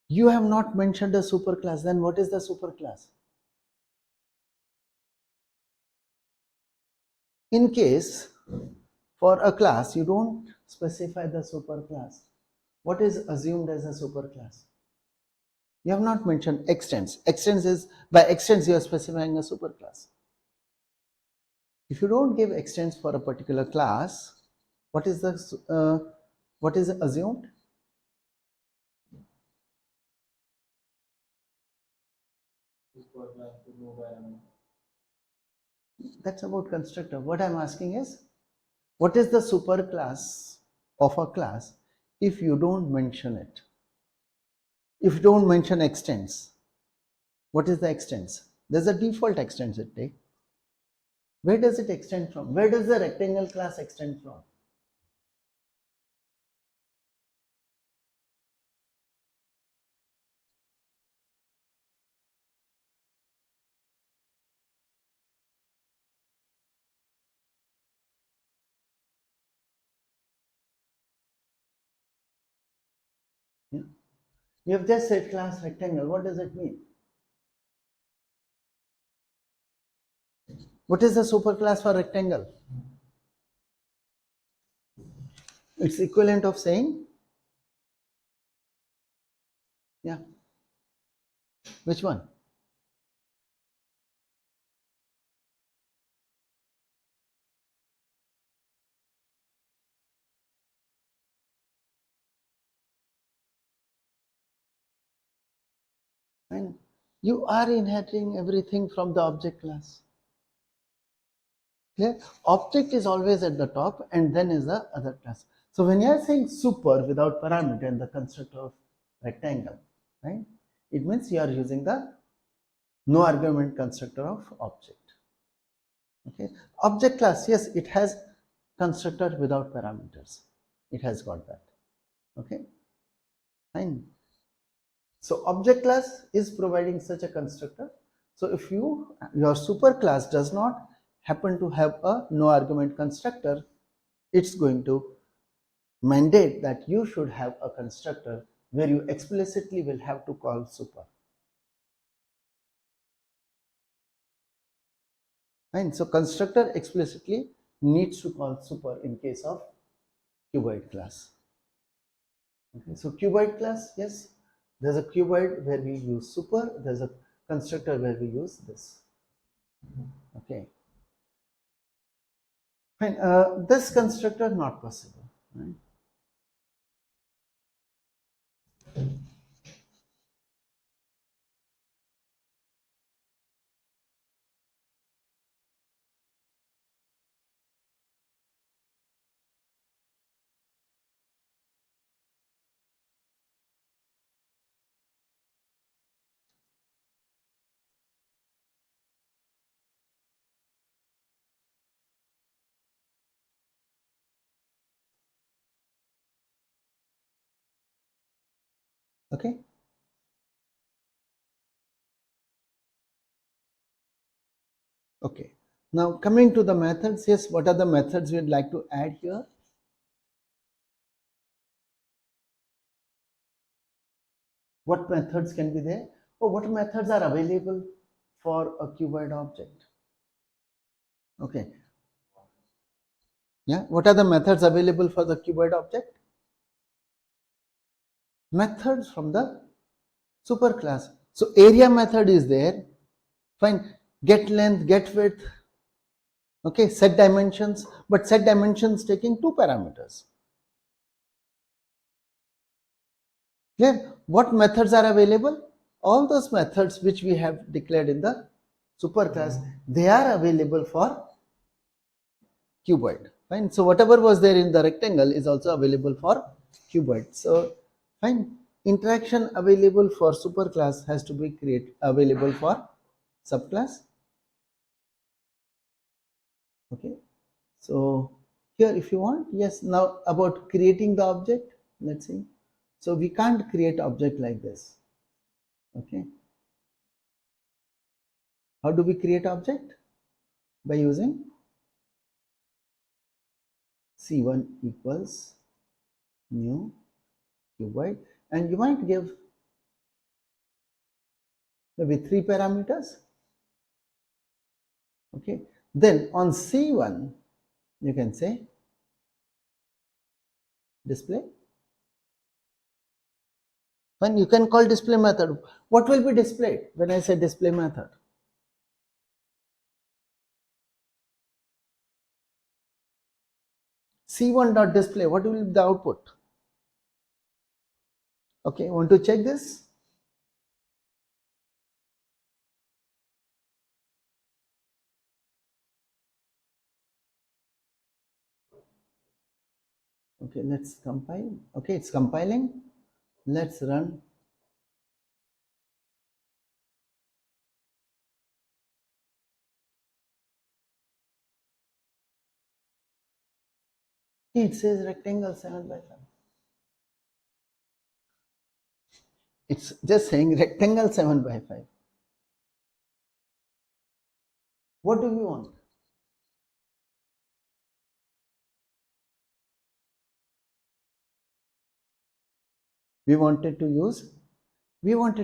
You have not mentioned a super class, then what is the super class? In case for a class you don't specify the super class, what is assumed as a super class? You have not mentioned extends. Extends is, by extends you are specifying a superclass. If you don't give extends for a particular class, what is assumed? That's about constructor. What I'm asking is, what is the superclass of a class if you don't mention it? If you don't mention extends, what is the extends? There's a default extends it takes. Where does it extend from? Where does the rectangle class extend from? Yeah. You have just said class rectangle. What does it mean? What is the superclass for rectangle? It's equivalent of saying, yeah, which one? And you are inheriting everything from the object class. Clear? Object is always at the top and then is the other class. So when you are saying super without parameter in the constructor of rectangle, right? It means you are using the no argument constructor of object. Okay. Object class, yes, it has constructor without parameters. It has got that. Okay. Fine. So object class is providing such a constructor. So if your superclass does not happen to have a no argument constructor, it's going to mandate that you should have a constructor where you explicitly will have to call super. And so constructor explicitly needs to call super in case of cuboid class. Okay, so cuboid class, yes, there's a cuboid where we use super, there's a constructor where we use this. Okay, fine. This constructor not possible, right? Okay. Okay. Now coming to the methods, yes, what are the methods we'd like to add here? What methods can be there? Or what methods are available for a cuboid object? Okay. Yeah. What are the methods available for the cuboid object? Methods from the superclass. So area method is there. Fine. Get length, get width. Okay. Set dimensions, but set dimensions taking two parameters. Clear? What methods are available? All those methods which we have declared in the superclass, they are available for cuboid. Fine. So whatever was there in the rectangle is also available for cuboid. So fine. Interaction available for superclass has to be available for subclass. Okay. So here, if you want, yes. Now about creating the object, let's see. So we can't create object like this. Okay. How do we create object? By using C1 equals new cuboid, and you might give maybe 3 parameters. Okay. Then on C1, you can say display Fine, you can call display method. What will be displayed when I say display method? C1.display, what will be the output? Okay, want to check this? Okay, let's compile. Okay, it's compiling. Let's run. It says rectangle 7 by 5. It's just saying rectangle 7 by 5. What do we want? We wanted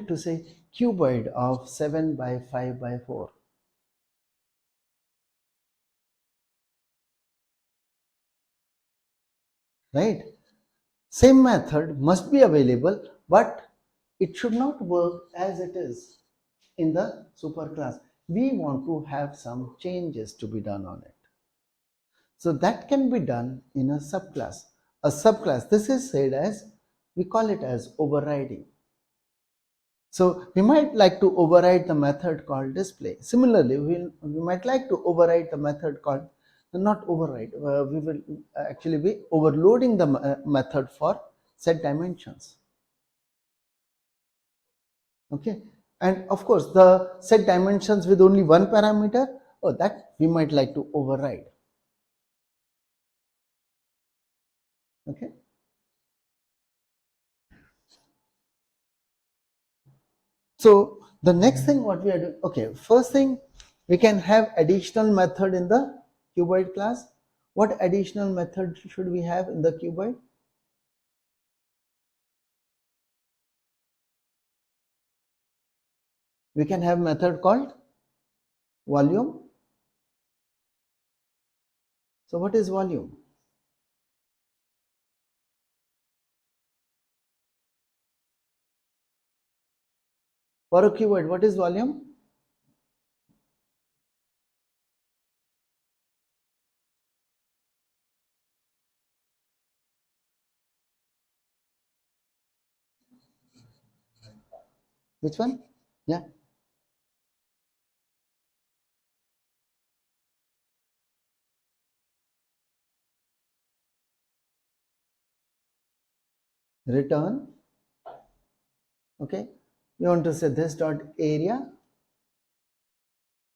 to say cuboid of 7 by 5 by 4. Right? Same method must be available, but it should not work as it is in the superclass. We want to have some changes to be done on it. So that can be done in a subclass. A subclass, this is said as, we call it as overriding. So we might like to override the method called display. Similarly, we might like to override the method called, not override, we will actually be overloading the method for set dimensions. Okay, and of course the set dimensions with only one parameter, that we might like to override. Okay. So the next thing what we are doing, okay, first thing, we can have additional method in the cuboid class. What additional method should we have in the cuboid? We can have method called volume. So what is volume? For a cuboid, what is volume? Which one? Yeah. Return. Okay. You want to say this dot area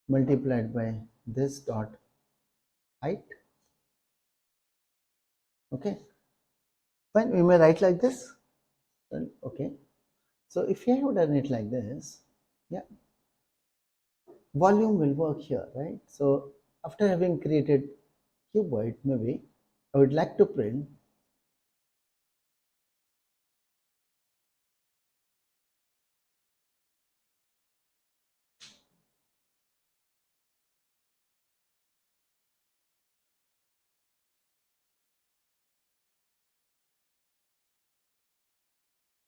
multiplied by this dot height. Okay. Fine. We may write like this. Okay. So if you have done it like this, yeah, volume will work here, right? So after having created cuboid, maybe I would like to print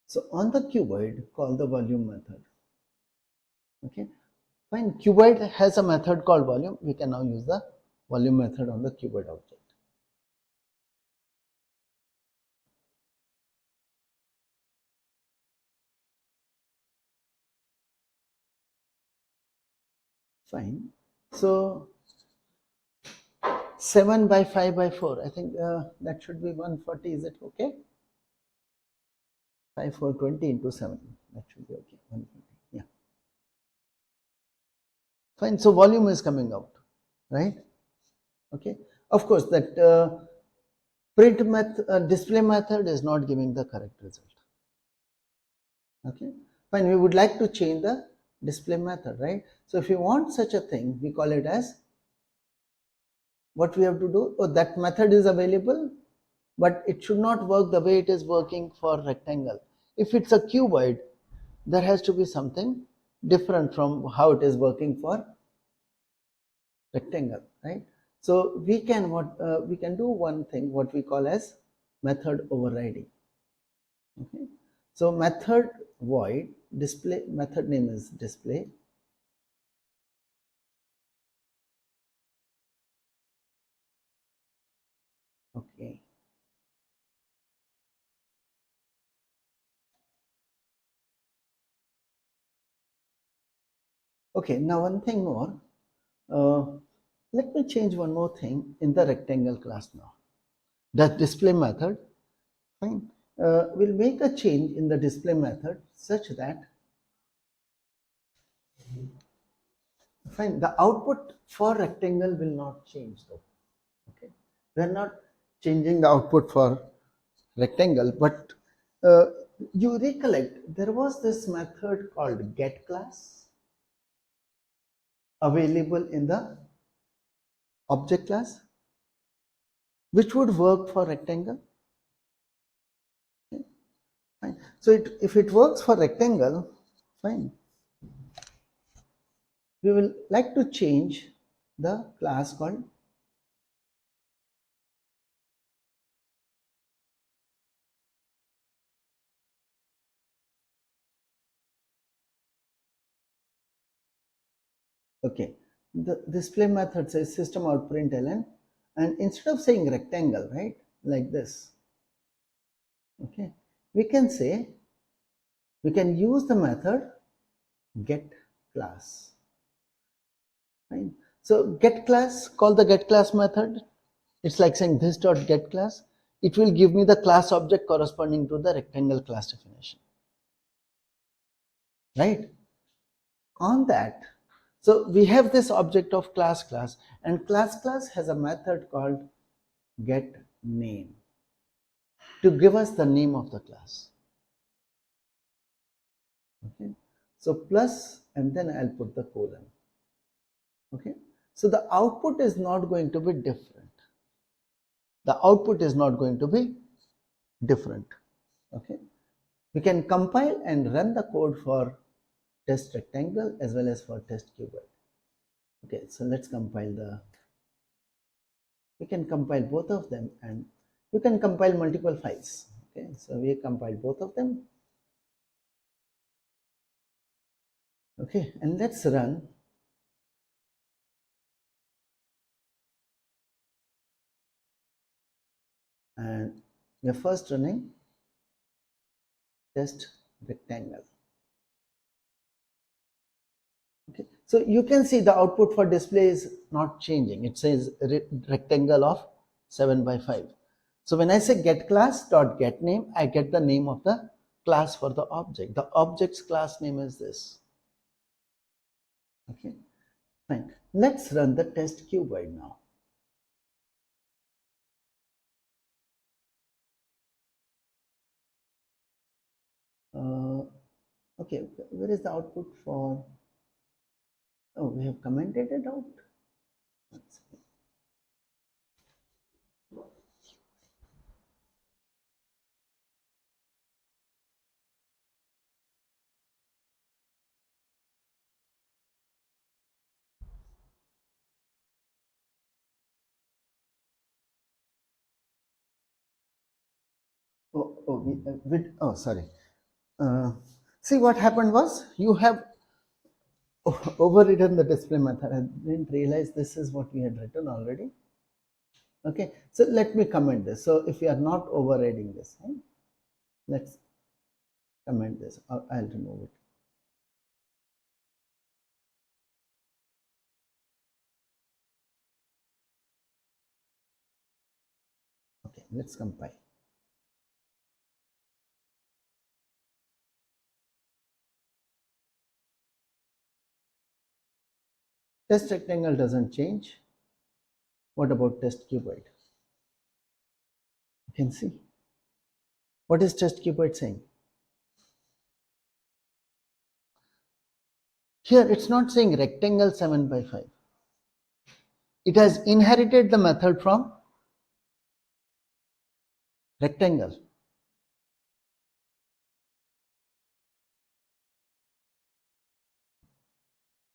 so on the cuboid, call the volume method. Okay, fine. Cuboid has a method called volume. We can now use the volume method on the cuboid object. Fine. So 7 by 5 by 4. I think that should be 140. Is it okay? 5 4 20 into 7. That should be okay. 140. Yeah. Fine. So volume is coming out, right? Okay. Of course, that print method, display method is not giving the correct result. Okay. Fine. We would like to change the display method, right? So if you want such a thing, we call it as, what we have to do, that method is available, but it should not work the way it is working for rectangle. If it's a cuboid, there has to be something different from how it is working for rectangle, right? So we can do one thing, what we call as method overriding. Okay. So method void display, method name is display. Okay. Okay, now one thing more. Let me change one more thing in the rectangle class now. That display method, fine. We'll make a change in the display method such that, fine, the output for rectangle will not change though. Okay, we are not changing the output for rectangle, but you recollect there was this method called get class available in the object class, which would work for rectangle. Okay, fine. So if it works for rectangle, fine. We will like to change the class called okay. The display method says system out println, and instead of saying rectangle, right, like this, okay, we can say, we can use the method get class. Fine. So get class, call the get class method. It's like saying this dot get class. It will give me the class object corresponding to the rectangle class definition. Right? On that, so we have this object of class and class has a method called get name to give us the name of the class. Okay, so plus, and then I'll put the colon. Okay, so the output is not going to be different. The output is not going to be different. Okay, we can compile and run the code for test rectangle as well as for test cuboid. Okay, so let's compile the, we can compile both of them, and you can compile multiple files. Okay, so we compile both of them. Okay, and let's run. And we are first running test rectangle. Okay, so you can see the output for display is not changing. It says rectangle of 7 by 5. So when I say get class dot get name, I get the name of the class for the object. The object's class name is this. Okay, fine. Let's run the test cuboid now. Okay, where is the output for? Oh, we have commented it out. Let's see. Oh, sorry. See, what happened was you have overridden the display method. I didn't realize this is what we had written already. Okay, so let me comment this. So if we are not overriding this, right? Let's comment this, or I'll remove it. Okay, let's compile. Test rectangle doesn't change. What about test cuboid? You can see. What is test cuboid saying? Here it's not saying rectangle 7 by 5. It has inherited the method from rectangle.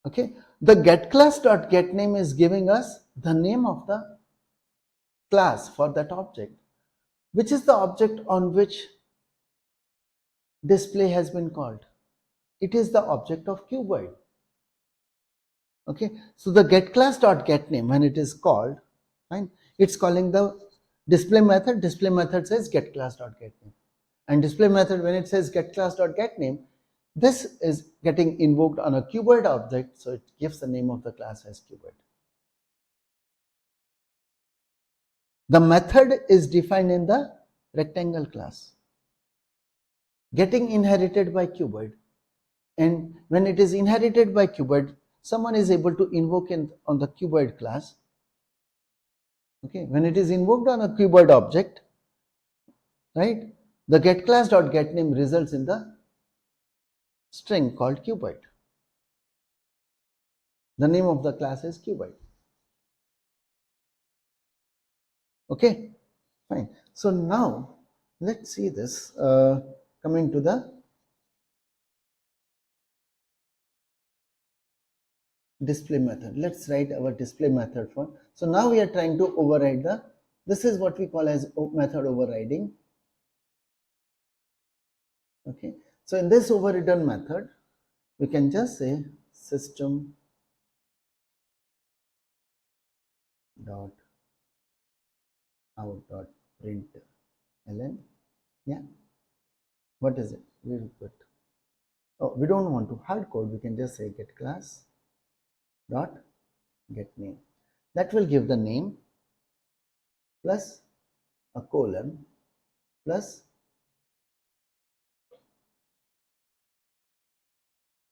Okay, the get class dot get name is giving us the name of the class for that object, which is the object on which display has been called. It is the object of cuboid. Okay, so the get class dot get name, when it is called, fine, it's calling the display method. Display method says get class dot get name, and display method, when it says get class dot get name, this is getting invoked on a cuboid object, so it gives the name of the class as cuboid. The method is defined in the rectangle class, getting inherited by cuboid, and when it is inherited by cuboid, someone is able to invoke on the cuboid class. Okay, when it is invoked on a cuboid object, right, the get class dot get name results in the string called cuboid. The name of the class is cuboid. Okay, fine. So now let's see this coming to the display method. Let's write our display method for. So now we are trying to override the, this is what we call as method overriding. Okay, so in this overridden method, we can just say system dot out dot print ln. Yeah, what is it? We will put, oh, we don't want to hard code, we can just say get class dot get name. That will give the name plus a colon plus,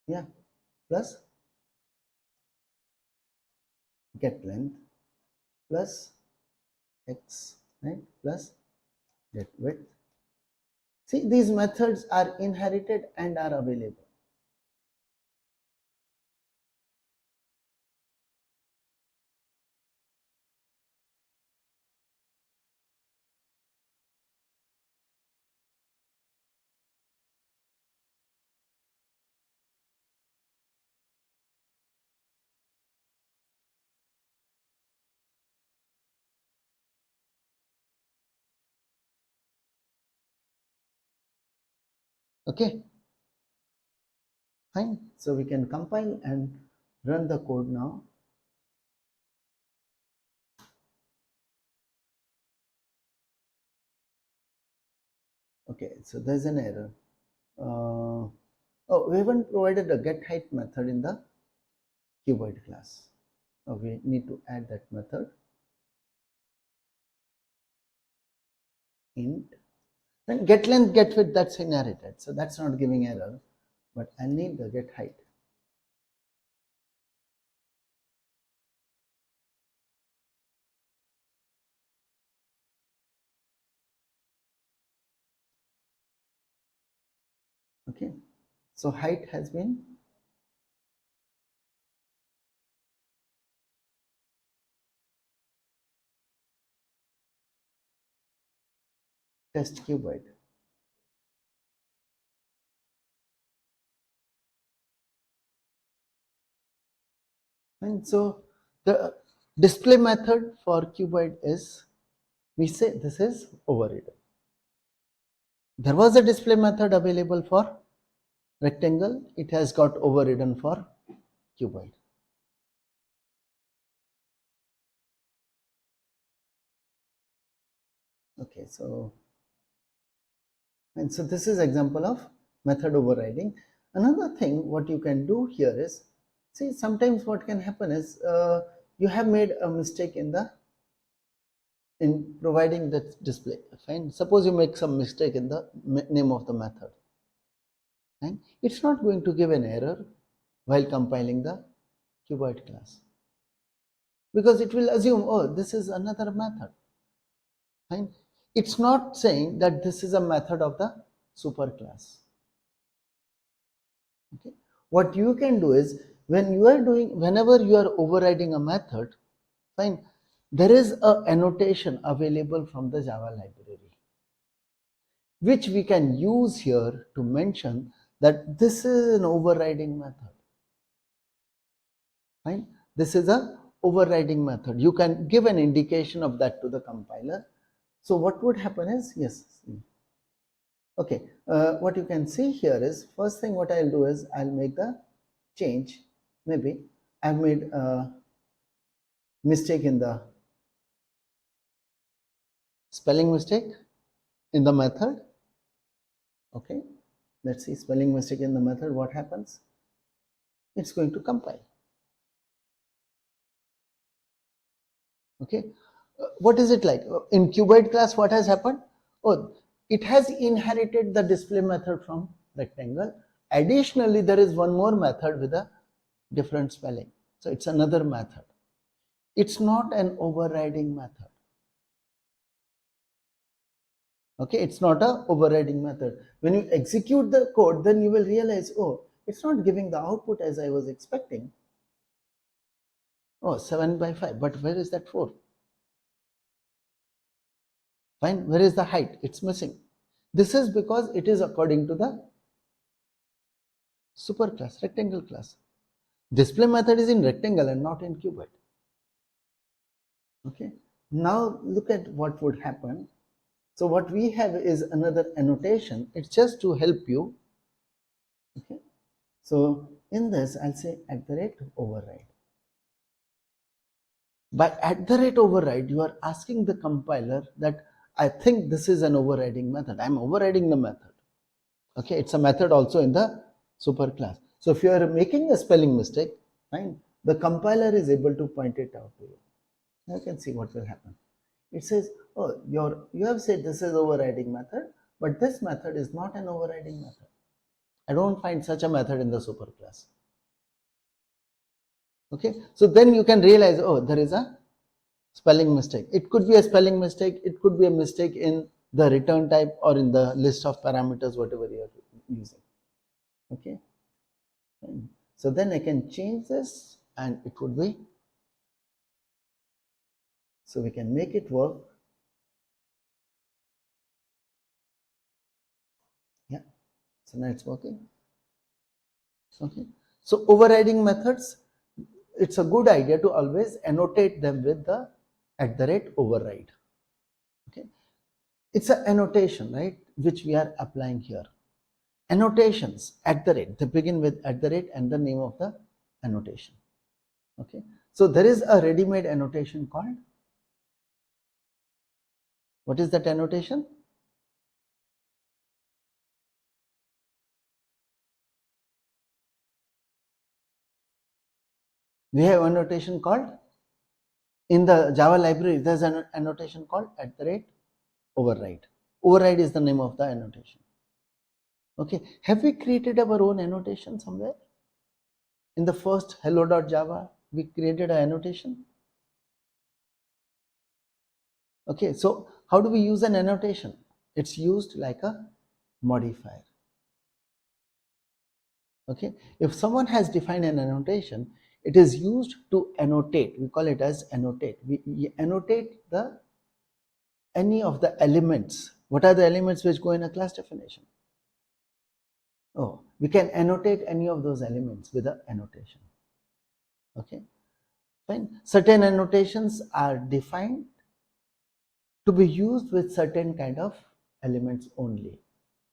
yeah, plus get length plus x, right, plus get width. See, these methods are inherited and are available. Okay, fine. So we can compile and run the code now. Okay, so there's an error. Oh, we haven't provided a get height method in the cuboid class. Oh, we need to add that method. Int. Then get length, get width, that's inherited, so that's not giving error. But I need the get height. Okay, so height has been test cuboid. And so the display method for cuboid is, we say this is overridden. There was a display method available for rectangle, it has got overridden for cuboid. Okay, so, and so this is example of method overriding. Another thing what you can do here is, see, sometimes what can happen is you have made a mistake in providing the display. Fine, suppose you make some mistake in the name of the method. Fine, it's not going to give an error while compiling the cuboid class, because it will assume, oh, this is another method. Fine, it's not saying that this is a method of the superclass. Okay, what you can do is, when you are doing, whenever you are overriding a method, fine, there is a annotation available from the Java library, which we can use here to mention that this is an overriding method. Fine, this is a overriding method. You can give an indication of that to the compiler. So what would happen is, yes, Okay, what you can see here is, first thing what I'll do is I'll make the change. Maybe I've made a mistake in the spelling mistake in the method. Okay, let's see, spelling mistake in the method, what happens? It's going to compile. Okay, what is it like in cuboid class? What has happened? Oh, it has inherited the display method from rectangle. Additionally, there is one more method with a different spelling, so it's another method. It's not an overriding method. Okay, it's not a overriding method. When you execute the code, then you will realize, oh, it's not giving the output as I was expecting. Oh, 7 by 5, but where is that 4? Fine, where is the height? It's missing. This is because it is according to the superclass, rectangle class. Display method is in rectangle and not in cuboid. Okay, now look at what would happen. So what we have is another annotation. It's just to help you. Okay, so in this I'll say @override. By @override, you are asking the compiler that I think this is an overriding method. I'm overriding the method. Okay, it's a method also in the superclass. So if you are making a spelling mistake, fine, the compiler is able to point it out to you. Now you can see what will happen. It says, oh, you have said this is overriding method, but this method is not an overriding method. I don't find such a method in the superclass. Okay, so then you can realize, oh, there is a spelling mistake. It could be a spelling mistake, it could be a mistake in the return type or in the list of parameters, whatever you are using. Okay, so then I can change this and it would be, so we can make it work. Yeah, so now it's working. Okay, so overriding methods, it's a good idea to always annotate them with the @override. Okay, it's an annotation, right, which we are applying here. Annotations, they begin with @ and the name of the annotation. Okay, so there is a ready-made annotation called, what is that annotation? We have annotation called, in the Java library, there's an annotation called @override. Override is the name of the annotation. Okay, have we created our own annotation somewhere? In the first hello.java, we created an annotation. Okay, so how do we use an annotation? It's used like a modifier. Okay, if someone has defined an annotation, it is used to annotate. We call it as annotate. We annotate any of the elements. What are the elements which go in a class definition? Oh, we can annotate any of those elements with an annotation. Okay, fine. Certain annotations are defined to be used with certain kind of elements only.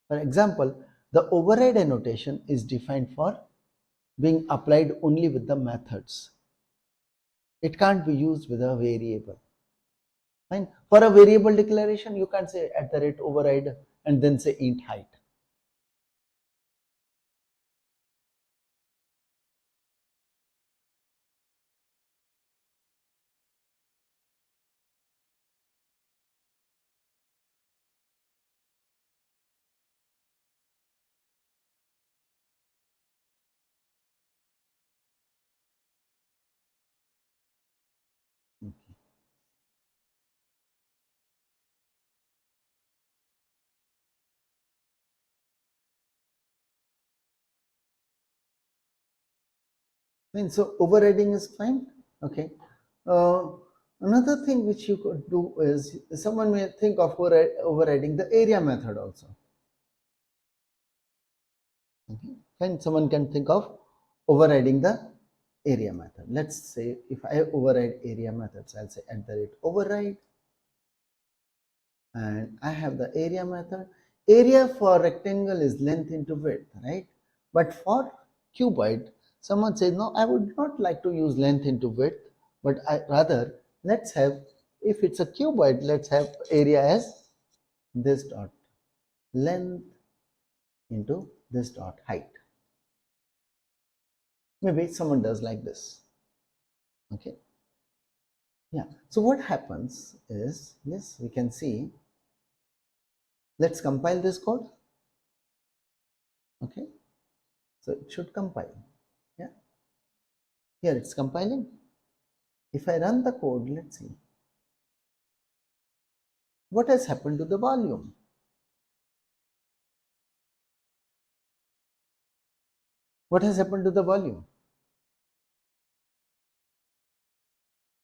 For example, the override annotation is defined for being applied only with the methods. It can't be used with a variable. Fine. For a variable declaration, you can't say @override and then say int height. Okay. Fine. So overriding is fine. Okay. Another thing which you could do is, someone may think of overriding the area method also. Okay. Fine. Someone can think of overriding the area method. Let's say if I override area methods, I'll say @override, and I have the area method. area for rectangle is length into width, right? But for cuboid, someone says, no, I would not like to use length into width, but rather let's have, if it's a cuboid, let's have area as this dot, length into this dot, height. Maybe someone does like this. Okay. Yeah. So what happens is, yes, we can see. Let's compile this code. Okay. So it should compile. Yeah. Here it's compiling. If I run the code, let's see. What has happened to the volume? What has happened to the volume?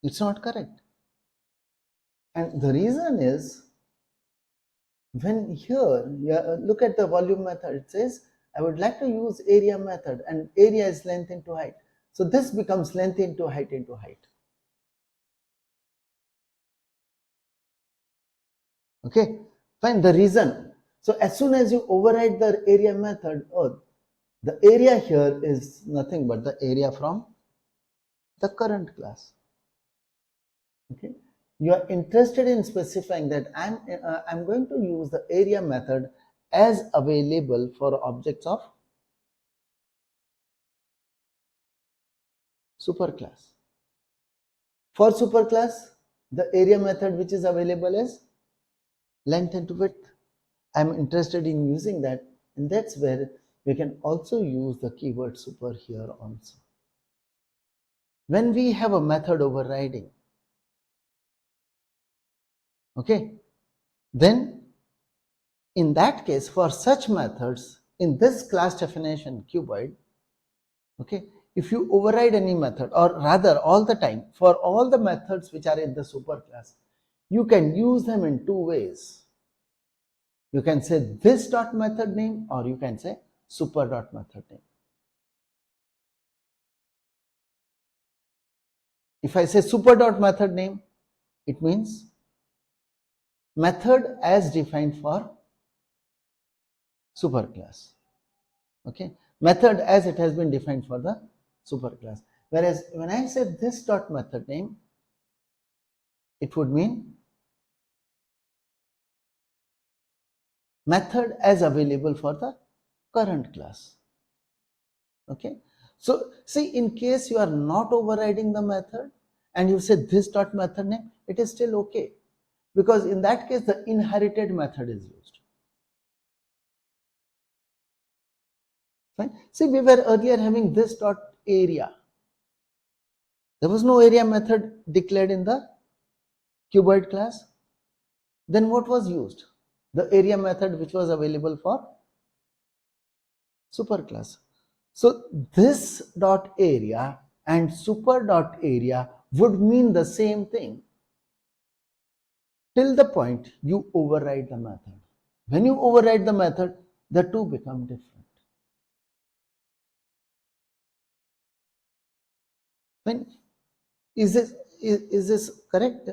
It's not correct. And the reason is, when here, look at the volume method, it says, I would like to use area method, and area is length into height. So this becomes length into height into height. Okay, fine, the reason. So as soon as you override the area method, the area here is nothing but the area from the current class. Okay, you are interested in specifying that I'm going to use the area method as available for objects of superclass. For superclass, the area method which is available is length into width. I'm interested in using that, and that's where we can also use the keyword super here also. When we have a method overriding, okay, then in that case, for such methods in this class definition cuboid, okay, if you override any method, or rather all the time, for all the methods which are in the superclass, you can use them in two ways. You can say this dot method name, or you can say super dot method name. If I say super dot method name, it means method as defined for superclass. Okay, method as it has been defined for the superclass. Whereas when I say this dot method name, it would mean method as available for the current class. Okay, so see, in case you are not overriding the method and you say this dot method name, it is still okay, because in that case the inherited method is used. Fine. See, we were earlier having this dot area. There was no area method declared in the cuboid class. Then what was used? The area method which was available for superclass. So this dot area and super dot area would mean the same thing till the point you override the method. When you override the method, the two become different. When is this correct?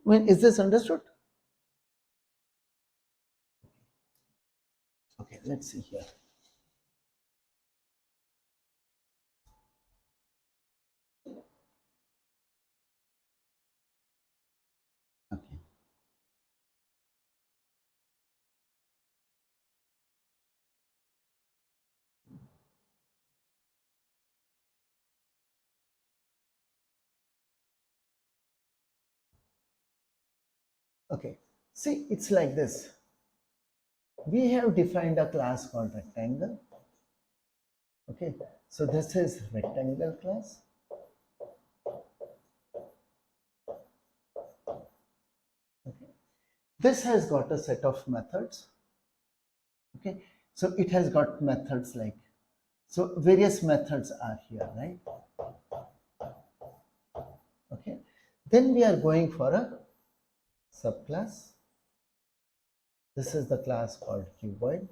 When is this understood? Okay, let's see here. Okay. Okay, see, it's like this. We have defined a class called rectangle. Okay, so this is rectangle class. Okay, this has got a set of methods. Okay, so it has got methods like, so various methods are here, right? Okay, then we are going for a subclass. This is the class called cuboid.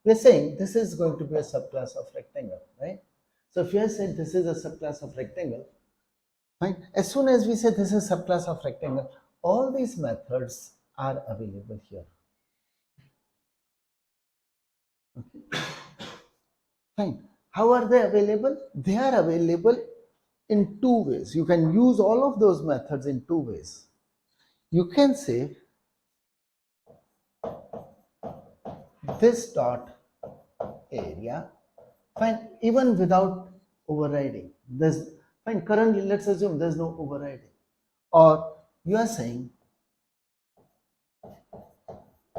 We're saying this is going to be a subclass of rectangle, right? So if you have said this is a subclass of rectangle, fine. As soon as we say this is subclass of rectangle, all these methods are available here. Okay. Fine. How are they available? They are available in two ways. You can use all of those methods in two ways. You can say this dot area, fine, even without overriding. There's fine. Currently, let's assume there's no overriding, or you are saying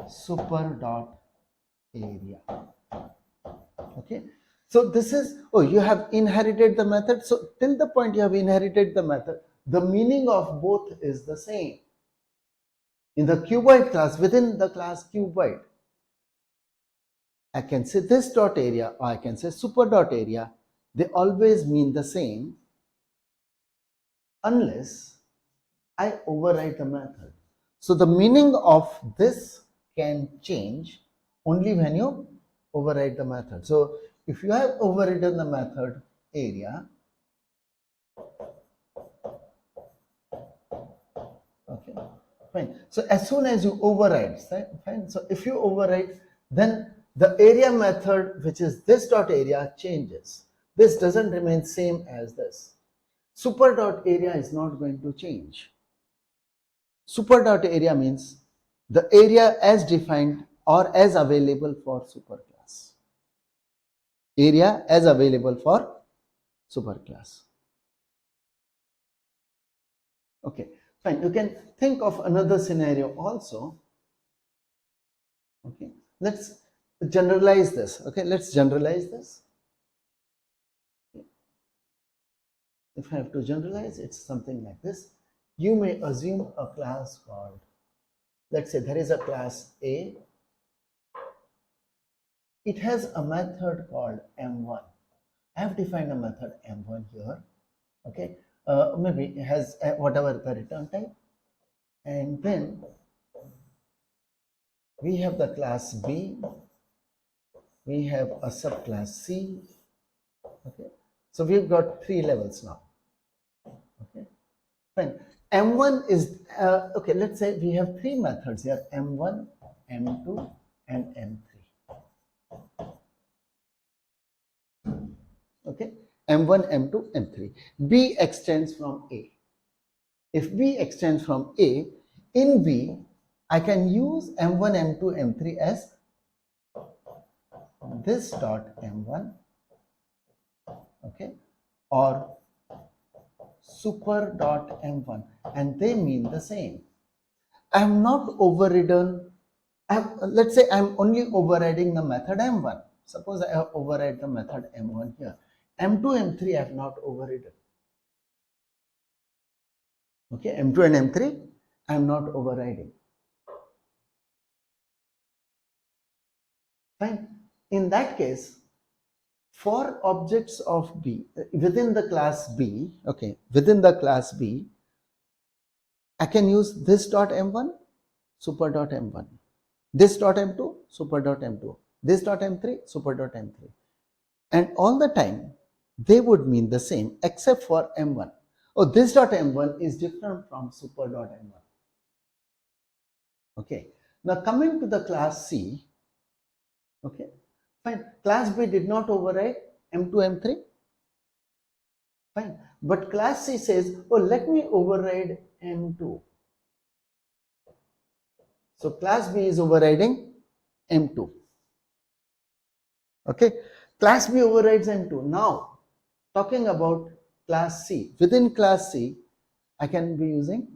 super dot area. Okay. So this is, oh, you have inherited the method. So till the point you have inherited the method, the meaning of both is the same. In the cuboid class, within the class cuboid, I can say this dot area or I can say super dot area. They always mean the same unless I override the method. So the meaning of this can change only when you override the method. So if you have overridden the method area, okay, fine. So as soon as you override, fine. So if you override, then the area method, which is this dot area, changes. This doesn't remain same as this. Super dot area is not going to change. Super dot area means the area as defined or as available for superclass. Area as available for superclass. Okay, fine. You can think of another scenario also. Okay, let's generalize this. Okay, let's generalize this. If I have to generalize, it's something like this. You may assume a class called, let's say there is a class A. It has a method called M1. I have defined a method M1 here. Okay, maybe it has whatever the return type. And then we have the class B. We have a subclass C. Okay, so we've got three levels now. Okay, fine. M1 is, okay, let's say we have three methods here, M1, M2, and M3. Okay, M1, M2, M3. B extends from A. If B extends from A, in B, I can use M1, M2, M3 as this dot M1, okay, or super dot M1, and they mean the same. I am not overridden. Let's say I'm only overriding the method M1. Suppose I have override the method M1 here. M2, M3 I have not overridden. Okay, M2 and M3 I am not overriding. Fine. In that case, for objects of B, within the class B, okay, within the class B, I can use this dot M1, super dot M1, this dot M2, super dot M2, this dot M3, super dot M3. And all the time, they would mean the same except for M1. Oh, this dot M1 is different from super dot M1. Okay. Now coming to the class C, okay, fine. Class B did not override M2, M3. Fine. But class C says, oh, let me override M2. So class B is overriding M2. Okay. Class B overrides M2. Now, talking about class C. Within class C, I can be using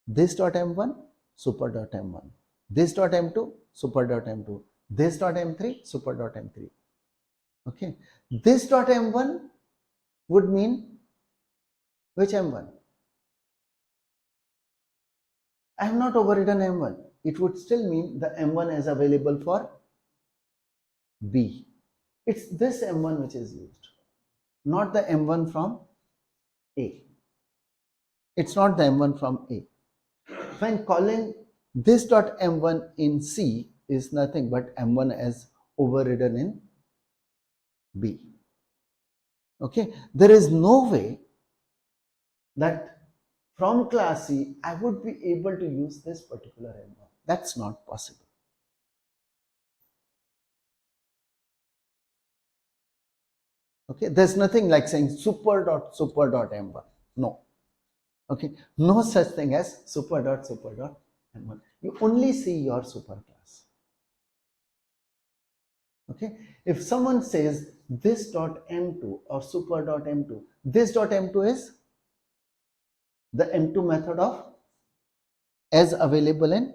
this dot M1, super dot M1. This dot M2, super dot M2. This dot M3, super dot M3. Okay. This dot M1 would mean which M1? I have not overridden M1. It would still mean the M1 is available for B. It's this M1 which is used, not the M1 from A. It's not the M1 from A. When calling this dot M1 in C is nothing but M1 as overridden in B. Okay, there is no way that from class C, I would be able to use this particular M1. That's not possible. Okay, there's nothing like saying super dot M1. No. Okay, no such thing as super dot M1. You only see your superclass. Okay, if someone says this dot M2 or super dot M2, this dot M2 is the M2 method of as available in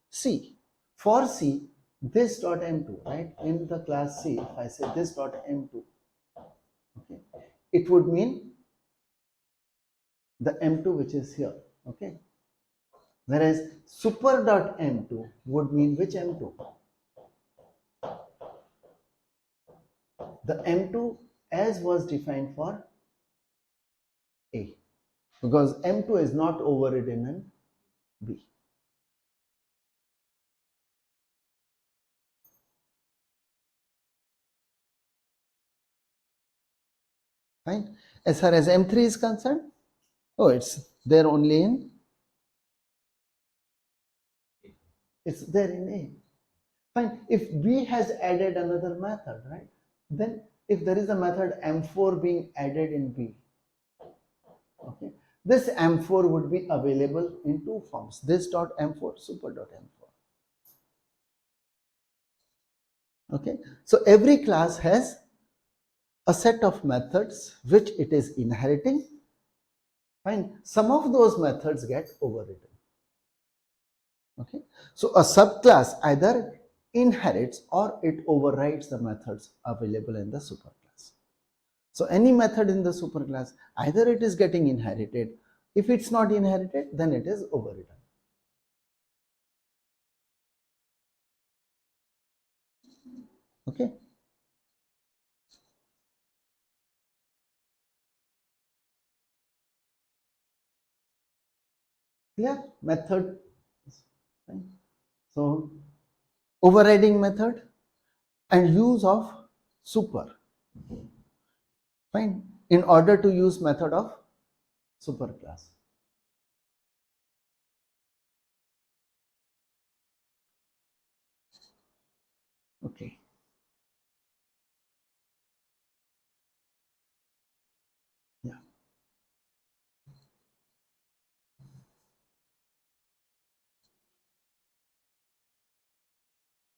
C. For C, this dot M2, right, in the class C, if I say this dot M2, okay, it would mean the M2 which is here, okay, whereas super dot M2 would mean which M2? The M2 as was defined for A, because M2 is not overridden in B. Fine. As far as M3 is concerned, oh, it's there only in, it's there in A. Fine. If B has added another method, right, then if there is a method M4 being added in B, okay, this M4 would be available in two forms, this dot M4, super dot M4. Okay, so every class has a set of methods which it is inheriting. Fine, some of those methods get overridden. Okay, so a subclass either inherits or it overrides the methods available in the superclass. So any method in the superclass, either it is getting inherited. If it's not inherited, then it is overridden. Okay. Clear? Method. So overriding method and use of super. Fine. In order to use method of superclass. Okay. Yeah.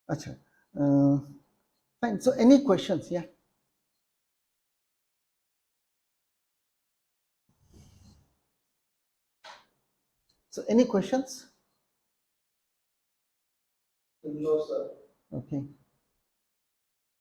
Achha. Fine. So any questions? Yeah. So any questions? No, sir. Okay.